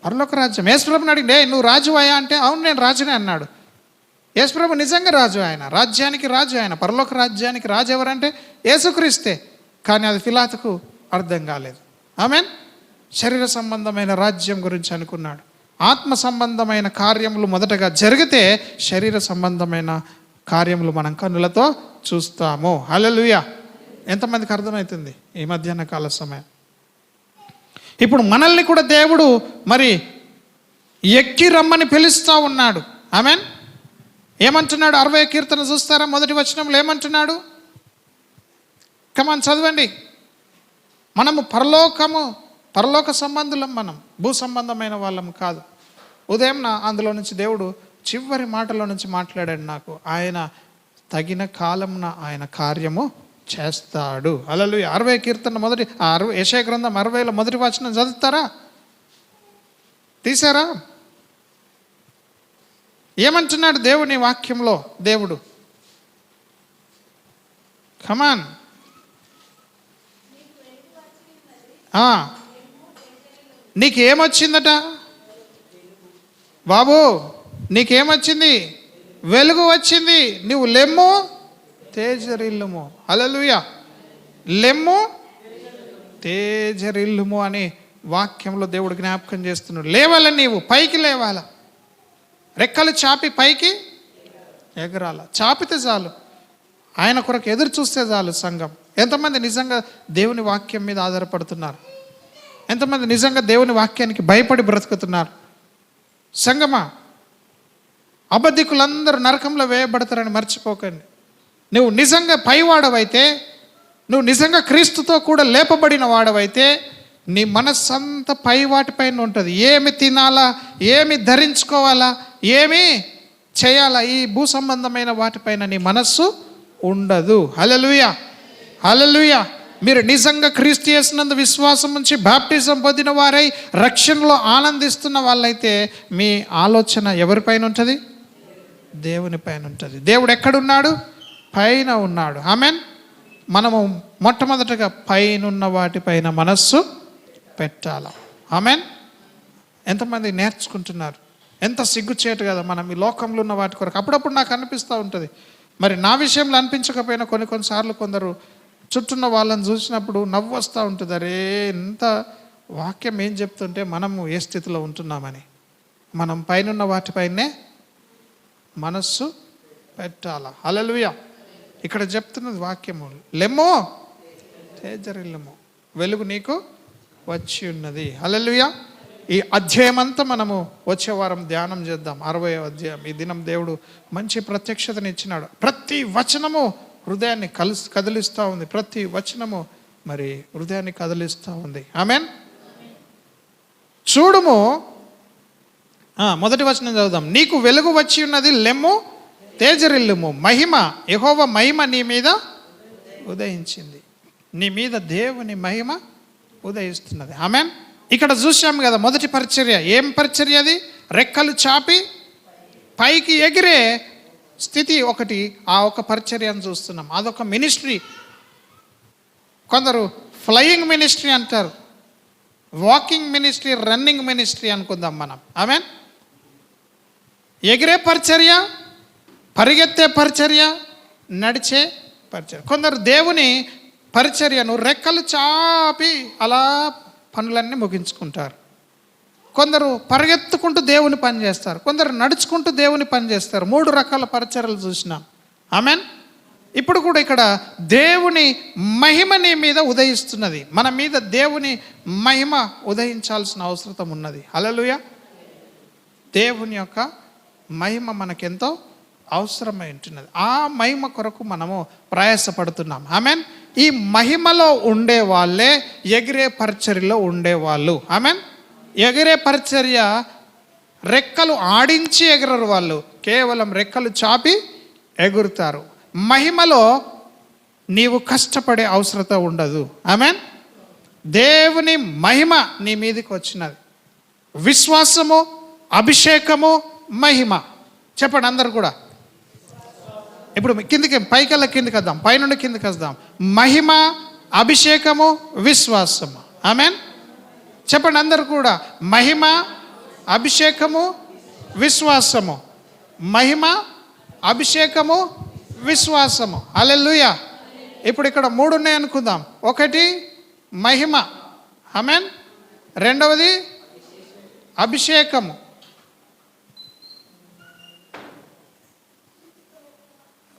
పరలోక రాజ్యం. యేసుప్రభుని అడిగిండే, నువ్వు రాజు అయ్యా అంటే అవును నేను రాజునే అన్నాడు. యేసుప్రభు నిజంగా రాజు. ఆయన రాజ్యానికి రాజు. ఆయన పరలోక రాజ్యానికి రాజు ఎవరంటే యేసుక్రీస్తే. కానీ అది పిలాతుకు అర్థం కాలేదు. ఆమెన్. శరీర సంబంధమైన రాజ్యం గురించి అనుకున్నాడు. ఆత్మ సంబంధమైన కార్యములు మొదటగా జరిగితే శరీర సంబంధమైన కార్యములు మనం కన్నులతో చూస్తాము. హల్లెలూయా. ఎంతమందికి అర్థమవుతుంది ఈ మధ్యాహ్న కాల సమయం? ఇప్పుడు మనల్ని కూడా దేవుడు మరి ఎక్కి రమ్మని పిలుస్తూ ఉన్నాడు. ఆమెన్. ఏమంటున్నాడు? 60 కీర్తన చూస్తారా? మొదటి వచనంలో ఏమంటున్నాడు? కమాన్ చదవండి. మనము పరలోక సంబంధులం, మనం భూ సంబంధమైన వాళ్ళం కాదు. ఉదయం అందులో నుంచి దేవుడు చివరి మాటలో నుంచి మాట్లాడాడు నాకు. ఆయన తగిన కాలమున ఆయన కార్యము చేస్తాడు. హల్లెలూయా. 60 కీర్తన మొదటి యెషయా గ్రంథం 60లో మొదటి వచనం చదువుతారా? తీసారా? ఏమంటున్నాడు దేవుని వాక్యంలో? దేవుడు కమాన్, నీకేమొచ్చిందట బాబు? నీకేమొచ్చింది? వెలుగు వచ్చింది. నువ్వు లెమ్ము తేజరిల్లుము. హల్లెలూయా. లెమ్ము తేజరిల్లుము అని వాక్యంలో దేవుడు జ్ఞాపకం చేస్తున్నాడు. లేవాల, నీవు పైకి లేవాల, రెక్కలు చాపి పైకి ఎగరాల. చాపితే చాలు, ఆయన కొరకు ఎదురు చూస్తే చాలు. సంఘం ఎంతమంది నిజంగా దేవుని వాక్యం మీద ఆధారపడుతున్నారు? ఎంతమంది నిజంగా దేవుని వాక్యానికి భయపడి బ్రతుకుతున్నారు? సంఘమా, అబద్ధికులందరూ నరకంలో వేయబడతారని మర్చిపోకండి. నువ్వు నిజంగా పైవాడవైతే, నువ్వు నిజంగా క్రీస్తుతో కూడా లేపబడిన వాడవైతే, నీ మనస్సంతా పై వాటిపైన ఉంటుంది. ఏమి తినాలా, ఏమి ధరించుకోవాలా, ఏమి చేయాలా, ఈ భూ సంబంధమైన వాటిపైన నీ మనస్సు ఉండదు. హల్లెలూయా, హల్లెలూయా. మీరు నిజంగా క్రీస్తు యేసునందు విశ్వాసం ఉంచి బాప్టిజం పొందిన వారై రక్షణలో ఆనందిస్తున్న వాళ్ళైతే మీ ఆలోచన ఎవరిపైన ఉంటుంది? దేవుని పైన ఉంటుంది. దేవుడు ఎక్కడున్నాడు? పైన ఉన్నాడు. ఆమెన్. మనము మొట్టమొదటగా పైనున్న వాటిపైన మనస్సు పెట్టాల. ఆమెన్. ఎంతమంది నేర్చుకుంటున్నారు? ఎంత సిగ్గుచేటు కదా మనం ఈ లోకంలో ఉన్న వాటి కొరకు. అప్పుడప్పుడు నాకు అనిపిస్తూ ఉంటుంది, మరి నా విషయంలో అనిపించకపోయినా కొన్నిసార్లు కొందరు చుట్టూన్న వాళ్ళని చూసినప్పుడు నవ్వు వస్తూ ఉంటుంది. అరే, ఎంత వాక్యం ఏం చెప్తుంటే మనము ఏ స్థితిలో ఉంటున్నామని. మనం పైనున్న వాటిపైనే మనస్సు పెట్టాల. హల్లెలూయా. ఇక్కడ చెప్తున్నది వాక్యము, లెమ్మో తేజరిల్లుము, వెలుగు నీకు వచ్చి ఉన్నది. హల్లెలూయా. ఈ అధ్యాయం అంతా మనము వచ్చే వారం ధ్యానం చేద్దాం. 60వ అధ్యాయం. ఈ దినం దేవుడు మంచి ప్రత్యక్షతని ఇచ్చినాడు. ప్రతి వచనము హృదయాన్ని కదిలిస్తూ ఉంది. ప్రతి వచనము మరి హృదయాన్ని కదిలిస్తూ ఉంది. ఆమెన్. చూడుము, మొదటి వచనం చదువుదాం. నీకు వెలుగు వచ్చి ఉన్నది, లెమ్ము తేజరిల్లుము, మహిమ, యెహోవా మహిమ నీ మీద ఉదయించింది. నీ మీద దేవుని మహిమ ఉదయిస్తున్నది. ఆమెన్. ఇక్కడ చూసాము కదా మొదటి పరిచర్య. ఏం పరిచర్య అది? రెక్కలు చాపి పైకి ఎగిరే స్థితి ఒకటి. ఆ ఒక పరిచర్యను చూస్తున్నాం. అదొక మినిస్ట్రీ. కొందరు ఫ్లయింగ్ మినిస్ట్రీ అంటారు, వాకింగ్ మినిస్ట్రీ, రన్నింగ్ మినిస్ట్రీ అనుకుందాం మనం. ఆమెన్. ఎగిరే పరిచర్య, పరిగెత్తే పరిచర్య, నడిచే పరిచర్య. కొందరు దేవుని పరిచర్యను రెక్కలు చాపి అలా పనులన్నీ ముగించుకుంటారు. కొందరు పరిగెత్తుకుంటూ దేవుని పని చేస్తారు, కొందరు నడుచుకుంటూ దేవుని పని చేస్తారు. 3 రకాల పరిచర్యలు చూసినాం. ఆమెన్. ఇప్పుడు కూడా ఇక్కడ దేవుని మహిమ నీ మీద ఉదయిస్తున్నది. మన మీద దేవుని మహిమ ఉదయించాల్సిన అవసరం ఉన్నది. హల్లెలూయా. దేవుని యొక్క మహిమ మనకెంతో అవసరమై ఉంటున్నది. ఆ మహిమ కొరకు మనము ప్రయాసపడుతున్నాం. ఆమెన్. ఈ మహిమలో ఉండే వాళ్ళే ఎగిరే పరిచర్యలో ఉండేవాళ్ళు. ఆమెన్. ఎగిరే పరిచర్య రెక్కలు ఆడించి ఎగరరు వాళ్ళు, కేవలం రెక్కలు చాపి ఎగురుతారు. మహిమలో నీవు కష్టపడే అవసరత ఉండదు. ఆమెన్. దేవుని మహిమ నీ మీదకి వచ్చినది. విశ్వాసము, అభిషేకము, మహిమ. చెప్పండి అందరు కూడా. ఇప్పుడు కిందికి, పైకల్లా కిందికి వద్దాం, పైనుండి కిందికి వద్దాం. మహిమ, అభిషేకము, విశ్వాసము. ఆమెన్. చెప్పండి అందరు కూడా. మహిమ, అభిషేకము, విశ్వాసము. మహిమ, అభిషేకము, విశ్వాసము. హల్లెలూయా. ఇప్పుడు ఇక్కడ 3 ఉన్నాయి అనుకుందాం. ఒకటి మహిమ. ఆమెన్. రెండవది అభిషేకము.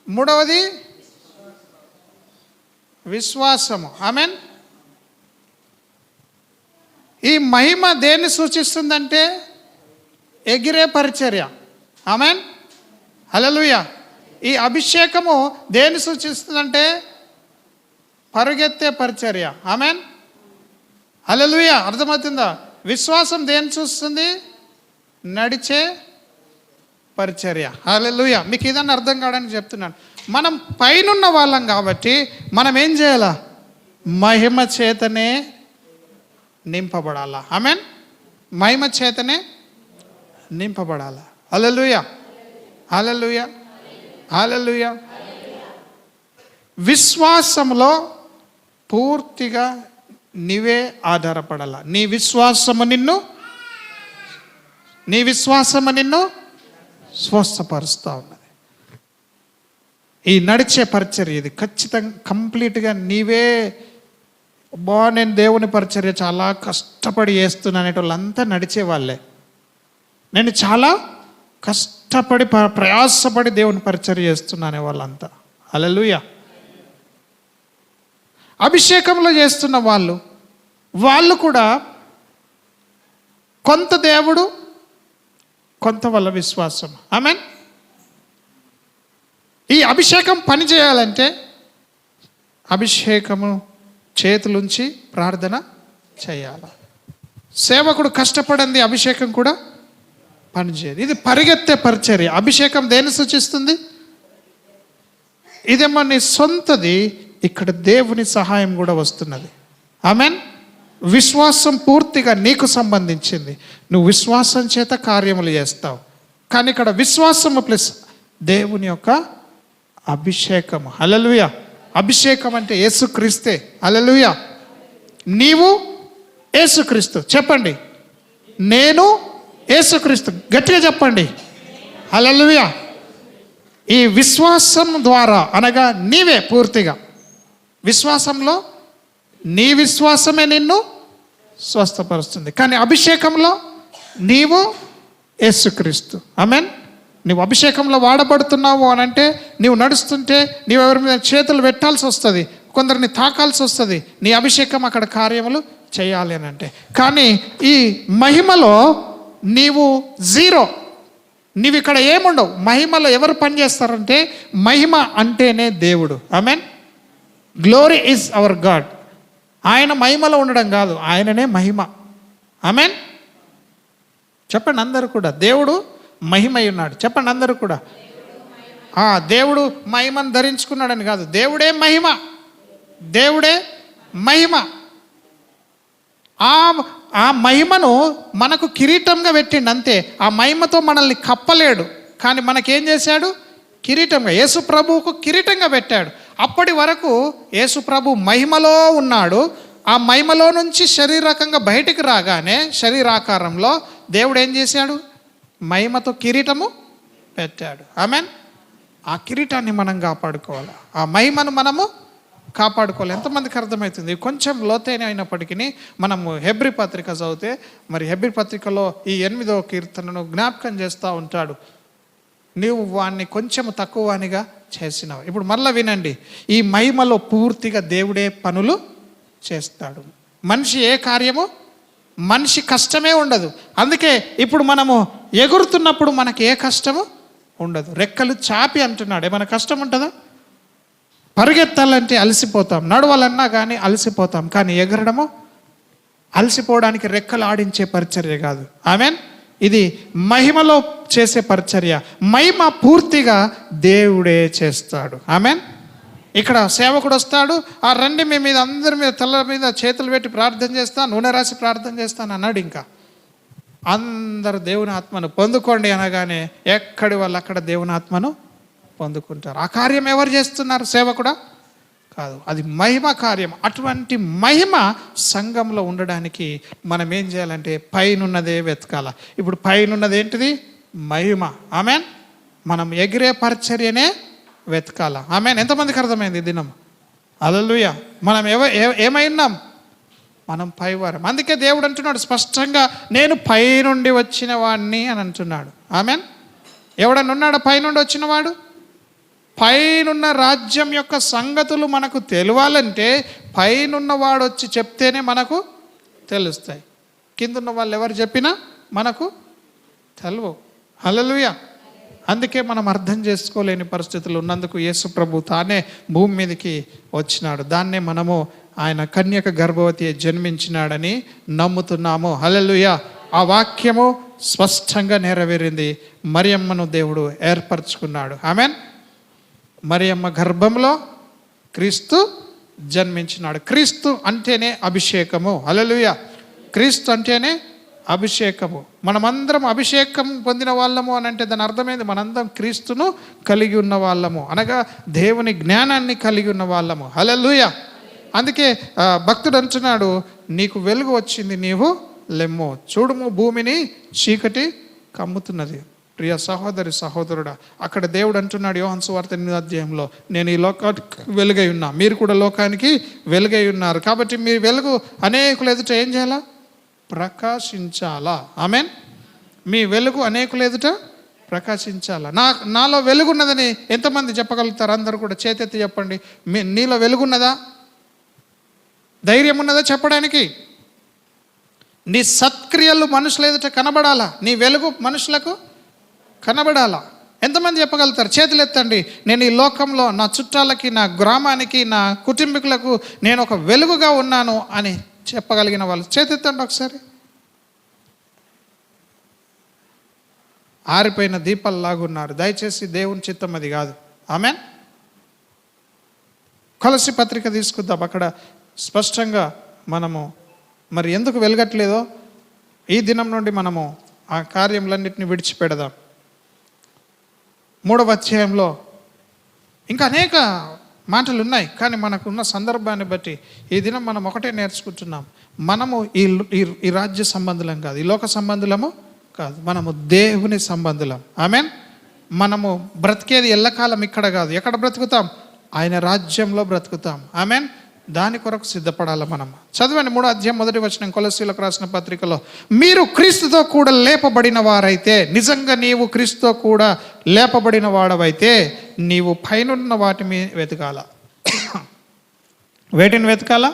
మూడవది విశ్వాసము. ఆమెన్. ఈ మహిమ దేన్ని సూచిస్తుందంటే ఎగిరే పరిచర్య. ఆమెన్. హల్లెలూయా. ఈ అభిషేకము దేన్ని సూచిస్తుందంటే పరుగెత్తే పరిచర్య. ఆమెన్. హల్లెలూయా. అర్థమవుతుందా? విశ్వాసం దేన్ని చూస్తుంది? నడిచే పరిచర్య. హల్లెలూయా. మీకు ఇదన్నా అర్థం కావడానికి చెప్తున్నాను. మనం పైనున్న వాళ్ళం కాబట్టి మనం ఏం చేయాలా? మహిమ చేతనే నింపబడాలా. ఆమెన్. మహిమ చేతనే నింపబడాలా. హల్లెలూయా. హల్లెలూయా. హల్లెలూయా. విశ్వాసంలో పూర్తిగా నీవే ఆధారపడాల. నీ విశ్వాసము నిన్ను స్వస్థపరుస్తూ ఉన్నది. ఈ నడిచే పరిచర్య ఇది ఖచ్చితంగా కంప్లీట్గా నీవే. నేను దేవుని పరిచర్య చాలా కష్టపడి చేస్తున్నా అనేటోళ్ళంతా నడిచే వాళ్ళే. నేను చాలా కష్టపడి ప్రయాసపడి దేవుని పరిచర్య చేస్తున్నా అనే వాళ్ళంతా. హల్లెలూయా. అభిషేకంలో చేస్తున్న వాళ్ళు కూడా కొంత దేవుడు, కొంత వాళ్ళ విశ్వాసం. ఆమెన్. ఈ అభిషేకం పని చేయాలంటే అభిషేకము చేతులుంచి ప్రార్థన చేయాలి. సేవకుడు కష్టపడింది అభిషేకం కూడా పనిచేయదు. ఇది పరిగెత్తే పరిచర్య. అభిషేకం దేన్ని సూచిస్తుంది? ఇదేమో నీ సొంతది. ఇక్కడ దేవుని సహాయం కూడా వస్తున్నది. ఆమెన్. విశ్వాసం పూర్తిగా నీకు సంబంధించింది. నువ్వు విశ్వాసం చేత కార్యములు చేస్తావు. కానీ ఇక్కడ విశ్వాసము ప్లస్ దేవుని యొక్క అభిషేకము. హల్లెలూయా. అభిషేకం అంటే యేసుక్రీస్తే. హల్లెలూయా. నీవు యేసుక్రీస్తు. చెప్పండి, నేను యేసుక్రీస్తు. గట్టిగా చెప్పండి. హల్లెలూయా. ఈ విశ్వాసం ద్వారా అనగా నీవే పూర్తిగా విశ్వాసంలో నీ విశ్వాసమే నిన్ను స్వస్థపరుస్తుంది. కానీ అభిషేకంలో నీవు యేసుక్రీస్తు. ఆమెన్. నువ్వు అభిషేకంలో వాడబడుతున్నావు అని అంటే నీవు నడుస్తుంటే నీవు ఎవరి మీద చేతులు పెట్టాల్సి వస్తుంది, కొందరిని తాకాల్సి వస్తుంది. నీ అభిషేకం అక్కడ కార్యములు చేయాలి అని అంటే. కానీ ఈ మహిమలో నీవు జీరో. నీవు ఇక్కడ ఏముండవు. మహిమలో ఎవరు పనిచేస్తారంటే మహిమ అంటేనే దేవుడు. Amen. Glory is our God. ఆయన మహిమలో ఉండడం కాదు, ఆయననే మహిమ. ఆమెన్. చెప్పండి అందరూ కూడా, దేవుడు మహిమై ఉన్నాడు. చెప్పండి అందరూ కూడా. దేవుడు మహిమను ధరించుకున్నాడని కాదు, దేవుడే మహిమ. దేవుడే మహిమ. ఆ మహిమను మనకు కిరీటంగా పెట్టిండు అంతే. ఆ మహిమతో మనల్ని కప్పలేడు. కానీ మనకేం చేశాడు? కిరీటంగా, యేసు ప్రభువుకు కిరీటంగా పెట్టాడు. అప్పటి వరకు యేసు ప్రభు మహిమలో ఉన్నాడు. ఆ మహిమలో నుంచి శరీరకంగా బయటికి రాగానే శరీరాకారంలో దేవుడు ఏం చేశాడు? మహిమతో కిరీటము పెట్టాడు. ఆమెన్. ఆ కిరీటాన్ని మనం కాపాడుకోవాలి. ఆ మహిమను మనము కాపాడుకోవాలి. ఎంతమందికి అర్థమవుతుంది? కొంచెం లోతైన అయినప్పటికీ మనము హెబ్రీ పత్రిక చదివితే మరి హెబ్రీ పత్రికలో ఈ 8వ కీర్తనను జ్ఞాపకం చేస్తూ ఉంటాడు. నీవు వాణ్ణి కొంచెం తక్కువనిగా చేసినావు. ఇప్పుడు మరలా వినండి. ఈ మహిమలో పూర్తిగా దేవుడే పనులు చేస్తాడు. మనిషి ఏ కార్యము, మనిషి కష్టమే ఉండదు. అందుకే ఇప్పుడు మనము ఎగురుతున్నప్పుడు మనకి ఏ కష్టము ఉండదు. రెక్కలు చాపి అంటున్నాడు. ఏమైనా కష్టం ఉంటుందా? పరిగెత్తాలంటే అలసిపోతాం, నడవాలన్నా కానీ అలసిపోతాం. కానీ ఎగరడము అలసిపోవడానికి రెక్కలు ఆడించే పరిచర్య కాదు. ఆమెన్. ఇది మహిమలో చేసే పరిచర్య. మహిమ పూర్తిగా దేవుడే చేస్తాడు. ఆమెన్. ఇక్కడ సేవకుడు వస్తాడు, రండి మీ మీద అందరి మీద తల మీద చేతులు పెట్టి ప్రార్థన చేస్తాను, నూనె రాసి ప్రార్థన చేస్తాను అన్నాడు. ఇంకా అందరు దేవుని ఆత్మను పొందుకోండి అనగానే ఎక్కడి వాళ్ళు అక్కడ దేవుని ఆత్మను పొందుకుంటారు. ఆ కార్యం ఎవరు చేస్తున్నారు? సేవకుడా? కాదు, అది మహిమ కార్యం. అటువంటి మహిమ సంఘంలో ఉండడానికి మనం ఏం చేయాలంటే పైనున్నదే వెతకాల. ఇప్పుడు పైనున్నది ఏంటిది? మహిమ. ఆమెన్. మనం ఎగిరే పరిచర్యనే వెతకాల. ఆమెన్. ఎంతమందికి అర్థమైంది ఈ దినం? హల్లెలూయా. మనం ఏమై ఉన్నాం? మనం పైవారం. అందుకే దేవుడు అంటున్నాడు స్పష్టంగా, నేను పైనుండి వచ్చిన వాడిని అని అంటున్నాడు. ఆమెన్. ఎవడన్నా ఉన్నాడు పైనుండి వచ్చినవాడు? పైనున్న రాజ్యం యొక్క సంగతులు మనకు తెలియాలంటే పైనున్నవాడు వచ్చి చెప్తేనే మనకు తెలుస్తాయి. కిందున్న వాళ్ళు ఎవరు చెప్పినా మనకు తెలవు. హల్లెలూయా. అందుకే మనం అర్థం చేసుకోలేని పరిస్థితులు ఉన్నందుకు యేసు ప్రభు తానే భూమి మీదకి వచ్చినాడు. దాన్నే మనము ఆయన కన్యక గర్భవతి జన్మించినాడని నమ్ముతున్నాము. హల్లెలూయా. ఆ వాక్యము స్పష్టంగా నెరవేరింది. మరియమ్మను దేవుడు ఏర్పరచుకున్నాడు. ఆమెన్. మరియమ్మ గర్భంలో క్రీస్తు జన్మించినాడు. క్రీస్తు అంటేనే అభిషేకము. హల్లెలూయా. క్రీస్తు అంటేనే అభిషేకము. మనమందరం అభిషేకం పొందిన వాళ్ళము అని అంటే దాని అర్థమైంది మనందరం క్రీస్తును కలిగి ఉన్న వాళ్ళము, అనగా దేవుని జ్ఞానాన్ని కలిగి ఉన్న వాళ్ళము. హల్లెలూయా. అందుకే భక్తుడు అంటున్నాడు, నీకు వెలుగు వచ్చింది, నీవు లెమ్ము, చూడుము భూమిని చీకటి కమ్ముతున్నది. ప్రియ సహోదరి సహోదరుడా, అక్కడ దేవుడు అంటున్నాడు యోహాను సువార్త 8వ అధ్యాయంలో, నేను ఈ లోకానికి వెలుగై ఉన్నా, మీరు కూడా లోకానికి వెలుగై ఉన్నారు. కాబట్టి మీ వెలుగు అనేకులు ఎదుట ఏం చేయాలా? ప్రకాశించాలా. ఆమెన్. మీ వెలుగు అనేకులు ఎదుట ప్రకాశించాలా. నాలో వెలుగున్నదని ఎంతమంది చెప్పగలుగుతారు? అందరూ కూడా చేతెత్తి చెప్పండి. నీలో వెలుగున్నదా? ధైర్యం ఉన్నదా చెప్పడానికి? నీ సత్క్రియలు మనుషుల ఎదుట కనబడాలా, నీ వెలుగు మనుషులకు కనబడాలా. ఎంతమంది చెప్పగలుగుతారు? చేతులు ఎత్తండి. నేను ఈ లోకంలో నా చుట్టాలకి, నా గ్రామానికి, నా కుటుంబీకులకు నేను ఒక వెలుగుగా ఉన్నాను అని చెప్పగలిగిన వాళ్ళు చేతెత్తండి ఒకసారి. ఆరిపోయిన దీపాల్లాగున్నారు. దయచేసి దేవుని చిత్తం అది కాదు. ఆమెన్. కొలస్సీ పత్రిక తీసుకుందాం. అక్కడ స్పష్టంగా మనము మరి ఎందుకు వెలగట్లేదో ఈ దినం నుండి మనము ఆ కార్యములన్నింటినీ విడిచిపెడదాం. 3వ అధ్యాయంలో ఇంకా అనేక మాటలు ఉన్నాయి, కానీ మనకున్న సందర్భాన్ని బట్టి ఈ దినం మనం ఒకటే నేర్చుకుంటున్నాం. మనము ఈ రాజ్య సంబంధులం కాదు, ఈ లోక సంబంధులము కాదు, మనము దేవుని సంబంధులం. ఆమెన్. మనము బ్రతికేది ఎల్లకాలం ఇక్కడ కాదు. ఎక్కడ బ్రతుకుతాం? ఆయన రాజ్యంలో బ్రతుకుతాం. ఆమెన్. దాని కొరకు సిద్ధపడాలి మనం. చదవండి 3వ అధ్యాయం 1వ వచనం కొలస్సీలకు రాసిన పత్రికలో, మీరు క్రీస్తుతో కూడా లేపబడిన వారైతే, నిజంగా నీవు క్రీస్తుతో కూడా లేపబడిన వాడవైతే నీవు పైనున్న వాటి మీద వెతకాల. వేటిని వెతకాల?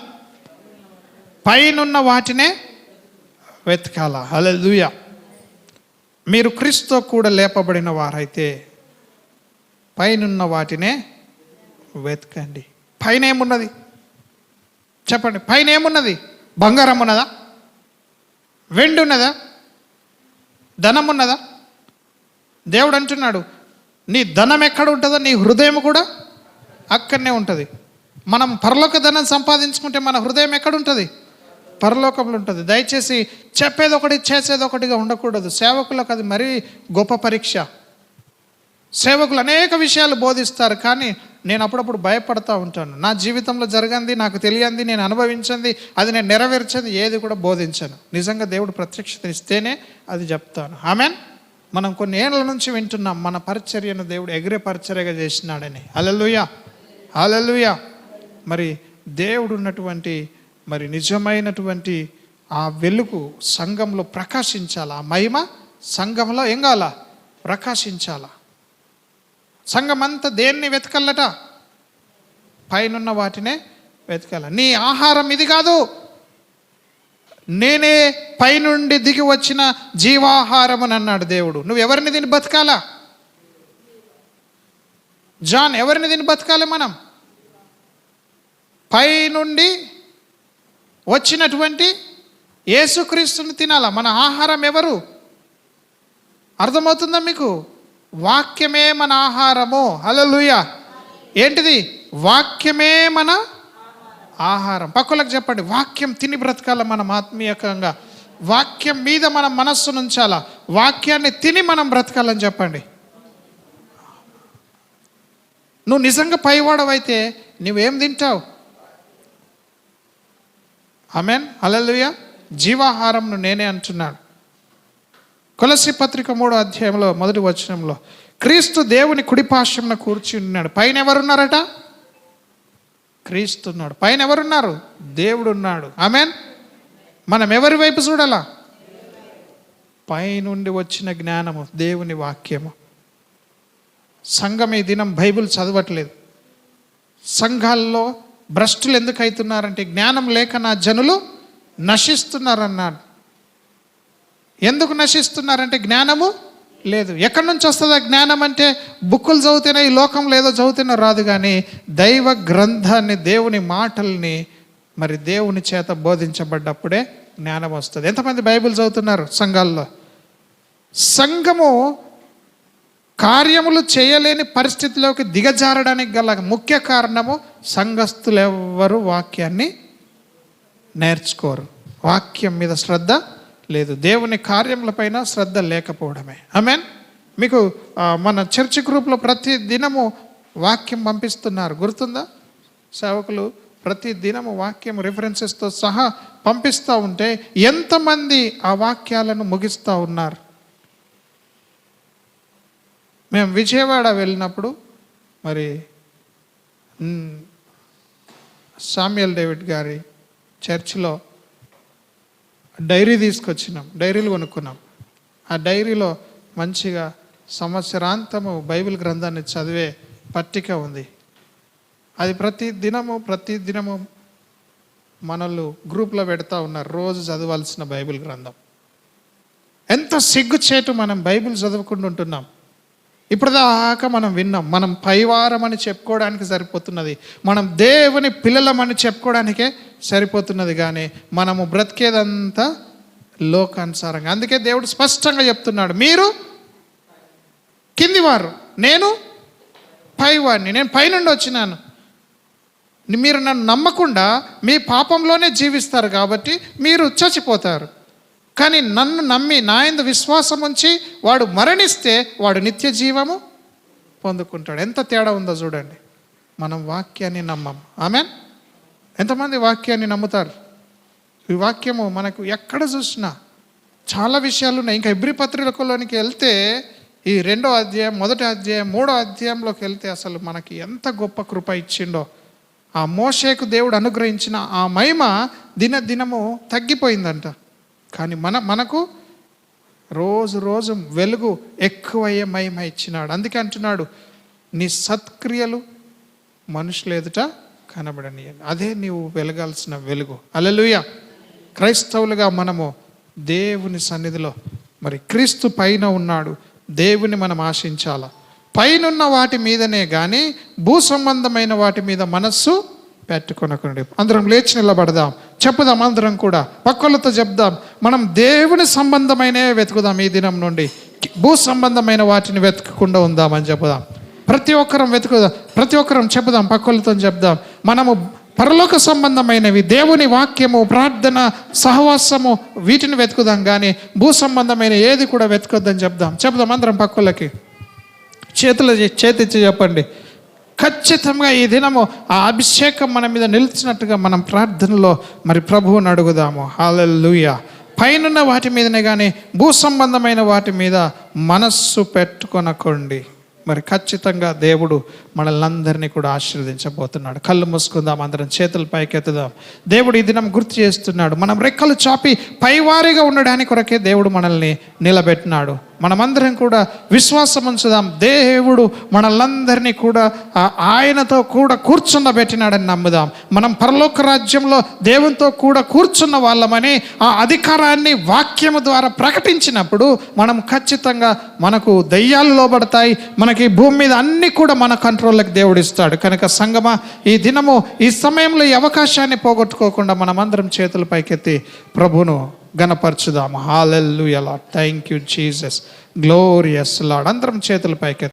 పైనున్న వాటినే వెతకాల. హల్లెలూయా. మీరు క్రీస్తుతో కూడా లేపబడిన వారైతే పైనున్న వాటినే వెతకండి. పైన ఏమున్నది చెప్పండి? పైన ఏమున్నది? బంగారం ఉన్నదా? వెండి ఉన్నదా? ధనం ఉన్నదా? దేవుడు అంటున్నాడు, నీ ధనం ఎక్కడ ఉంటుందో నీ హృదయం కూడా అక్కడనే ఉంటుంది. మనం పరలోక ధనం సంపాదించుకుంటే మన హృదయం ఎక్కడ ఉంటుంది? పరలోకంలో ఉంటుంది. దయచేసి చెప్పేది ఒకటి చేసేది ఒకటిగా ఉండకూడదు. సేవకులకు అది మరీ గొప్ప పరీక్ష. సేవకులు అనేక విషయాలు బోధిస్తారు, కానీ నేను అప్పుడప్పుడు భయపడతా ఉంటాను. నా జీవితంలో జరగంది, నాకు తెలియంది, నేను అనుభవించింది, అది నేను నెరవేర్చేది ఏది కూడా బోధించను. నిజంగా దేవుడు ప్రత్యక్షత ఇస్తేనే అది చెప్తాను. ఆమెన్. మనం కొన్ని ఏళ్ళ నుంచి వింటున్నాం మన పరిచర్యను దేవుడు ఎగిరే పరిచర్యగా చేసినాడని. హల్లెలూయా. హల్లెలూయా. మరి దేవుడు ఉన్నటువంటి మరి నిజమైనటువంటి ఆ వెలుగు సంఘంలో ప్రకాశించాలా. ఆ మహిమ సంఘంలో ఏం కావాలా? ప్రకాశించాలా. సంఘం అంతా దేన్ని వెతకల్లట? పైనున్న వాటినే వెతకాల. నీ ఆహారం ఇది కాదు, నేనే పైనుండి దిగి వచ్చిన జీవాహారం అని అన్నాడు దేవుడు. నువ్వు ఎవరిని తిని బతకాలా? జాన్, ఎవరిని తిని బతకాలి మనం? పైనుండి వచ్చినటువంటి యేసుక్రీస్తుని తినాలా. మన ఆహారం ఎవరు? అర్థమవుతుందా మీకు? వాక్యమే మన ఆహారము. హల్లెలూయా. ఏంటిది? వాక్యమే మన ఆహారం. పక్కలకు చెప్పండి, వాక్యం తిని బ్రతకాల మనం ఆత్మీయంగా. వాక్యం మీద మనం మనస్సు ఉంచాలా. వాక్యాన్ని తిని మనం బ్రతకాలని చెప్పండి. నువ్వు నిజంగా పైవాడవైతే నువ్వేం తింటావు? ఆమెన్. హల్లెలూయా. జీవాహారంను నేనే అంటున్నాడు. కొలస్సీ పత్రిక 3వ అధ్యాయంలో 1వ వచనంలో, క్రీస్తు దేవుని కుడిపార్శ్వమున కూర్చుని ఉన్నాడు. పైన ఎవరున్నారట? క్రీస్తు ఉన్నాడు. పైన ఎవరున్నారు? దేవుడు ఉన్నాడు. ఆమెన్. మనం ఎవరి వైపు చూడాలా? పైనుండి వచ్చిన జ్ఞానము, దేవుని వాక్యము. సంఘం ఈ దినం బైబిల్ చదవట్లేదు. సంఘాల్లో భ్రష్టులు ఎందుకు అవుతున్నారంటే జ్ఞానం లేక నా జనులు నశిస్తున్నారన్నాడు. ఎందుకు నశిస్తున్నారంటే జ్ఞానము లేదు. ఎక్కడి నుంచి వస్తుందా జ్ఞానం అంటే బుక్కులు చదివితేనే, ఈ లోకంలో ఏదో చదివితేనే రాదు. కానీ దైవ గ్రంథాన్ని, దేవుని మాటల్ని మరి దేవుని చేత బోధించబడ్డప్పుడే జ్ఞానం వస్తుంది. ఎంతమంది బైబిల్ చదువుతున్నారు సంఘాల్లో? సంఘము కార్యములు చేయలేని పరిస్థితిలోకి దిగజారడానికి గల ముఖ్య కారణము సంఘస్థులు ఎవ్వరు వాక్యాన్ని నేర్చుకోరు. వాక్యం మీద శ్రద్ధ లేదు, దేవుని కార్యములపైన శ్రద్ధ లేకపోవడమే. ఆమేన్. మీకు మన చర్చ్ గ్రూప్లో ప్రతి దినము వాక్యం పంపిస్తున్నారు, గుర్తుందా? సేవకులు ప్రతి దినము వాక్యం రిఫరెన్సెస్తో సహా పంపిస్తూ ఉంటే ఎంతమంది ఆ వాక్యాలను ముగిస్తూ ఉన్నారు? మేము విజయవాడ వెళ్ళినప్పుడు మరి సామ్యుయల్ డేవిడ్ గారి చర్చిలో డైరీ తీసుకొచ్చినాం, డైరీలు కొనుక్కున్నాం. ఆ డైరీలో మంచిగా సంవత్సరాంతము బైబిల్ గ్రంథాన్ని చదివే పట్టిక ఉంది. అది ప్రతి దినము మనల్ని గ్రూప్లో పెడతా ఉన్నారు, రోజు చదవాల్సిన బైబిల్ గ్రంథం. ఎంత సిగ్గుచేటు, మనం బైబిల్ చదవకుండా ఉంటున్నాం. ఇప్పుడు దాకా మనం విన్నాం, మనం పైవారం అని చెప్పుకోవడానికి సరిపోతున్నది, మనం దేవుని పిల్లలమని చెప్పుకోవడానికే సరిపోతున్నది. కానీ మనము బ్రతికేదంతా లోకానుసారంగా. అందుకే దేవుడు స్పష్టంగా చెప్తున్నాడు, మీరు కిందివారు, నేను పైవాడిని, నేను పైనుండి వచ్చినాను. మీరు నన్ను నమ్మకుండా మీ పాపంలోనే జీవిస్తారు కాబట్టి మీరు చచ్చిపోతారు. కానీ నన్ను నమ్మి నా యందు విశ్వాసం ఉంచి వాడు మరణిస్తే వాడు నిత్య జీవము పొందుకుంటాడు. ఎంత తేడా ఉందో చూడండి. మనం వాక్యాన్ని నమ్మం. ఆమేన్. ఎంతమంది వాక్యాన్ని నమ్ముతారు? ఈ వాక్యము మనకు ఎక్కడ చూసినా చాలా విషయాలు ఉన్నాయి. ఇంకా హెబ్రీ పత్రికలోనికి వెళ్తే ఈ 2వ అధ్యాయం, 1వ అధ్యాయం, 3వ అధ్యాయంలోకి వెళ్తే అసలు మనకి ఎంత గొప్ప కృప ఇచ్చిండో. ఆ మోషేకు దేవుడు అనుగ్రహించిన ఆ మహిమ దినదినము తగ్గిపోయిందంట. కానీ మనకు రోజు రోజు వెలుగు ఎక్కువయ్యే మహిమ ఇచ్చినాడు. అందుకే అంటున్నాడు, నీ సత్క్రియలు మనుషులు ఎదుట కనబడని, అదే నీవు వెలగాల్సిన వెలుగు. హల్లెలూయా. క్రైస్తవులుగా మనము దేవుని సన్నిధిలో మరి క్రీస్తు పైన ఉన్నాడు, దేవుని మనం ఆశించాల. పైనున్న వాటి మీదనే కానీ భూ సంబంధమైన వాటి మీద మనస్సు పెట్టుకొనకండి. అందరం లేచి నిలబడదాం, చెప్పుదాం. అందరం కూడా పక్కలతో చెప్దాం, మనం దేవుని సంబంధమైన వెతుకుదాం. ఈ దినం నుండి భూ సంబంధమైన వాటిని వెతకకుండా ఉందామని చెప్పుదాం. ప్రతి ఒక్కరం చెప్పుదాం, పక్కలతో చెప్దాం. మనము పరలోక సంబంధమైనవి, దేవుని వాక్యము, ప్రార్థన, సహవాసము, వీటిని వెతుకుదాం. కానీ భూ సంబంధమైన ఏది కూడా వెతకొద్దని చెప్దాం. అందరం పక్కలకి చేతిచ్చి చెప్పండి. ఖచ్చితంగా ఈ దినము ఆ అభిషేకం మన మీద నిలిచినట్టుగా మనం ప్రార్థనలో మరి ప్రభువుని అడుగుదాము. హల్లెలూయా. పైనున్న వాటి మీదనే కానీ భూ సంబంధమైన వాటి మీద మనస్సు పెట్టుకొనకండి. మరి ఖచ్చితంగా దేవుడు మనల్ని అందరినీ కూడా ఆశీర్వదించబోతున్నాడు. కళ్ళు మూసుకుందాం, అందరం చేతులు పైకెత్తుదాం. దేవుడు ఈ దినం గుర్తు చేస్తున్నాడు, మనం రెక్కలు చాపి పైవారిగా ఉండడానికి కొరకే దేవుడు మనల్ని నిలబెట్టినాడు. మనమందరం కూడా విశ్వాసం ఉంచుదాం. దేవుడు మనల్నందరినీ కూడా ఆయనతో కూడా కూర్చుండబెట్టినాడని నమ్ముదాం. మనం పరలోక రాజ్యంలో దేవునితో కూడా కూర్చున్న వాళ్ళమని ఆ అధికారాన్ని వాక్యము ద్వారా ప్రకటించినప్పుడు మనం ఖచ్చితంగా మనకు దయ్యాలు లోబడతాయి. మనకి భూమి మీద అన్ని కూడా మన కంట్రోల్లోకి దేవుడు ఇస్తాడు. కనుక సంగమా, ఈ దినము ఈ సమయంలో ఈ అవకాశాన్ని పోగొట్టుకోకుండా మనమందరం చేతుల పైకెత్తి ప్రభువును గణపరచుదాము. Hallelujah Lord, thank you Jesus, glorious Lord. అందరం చేతుల పైకెత్తి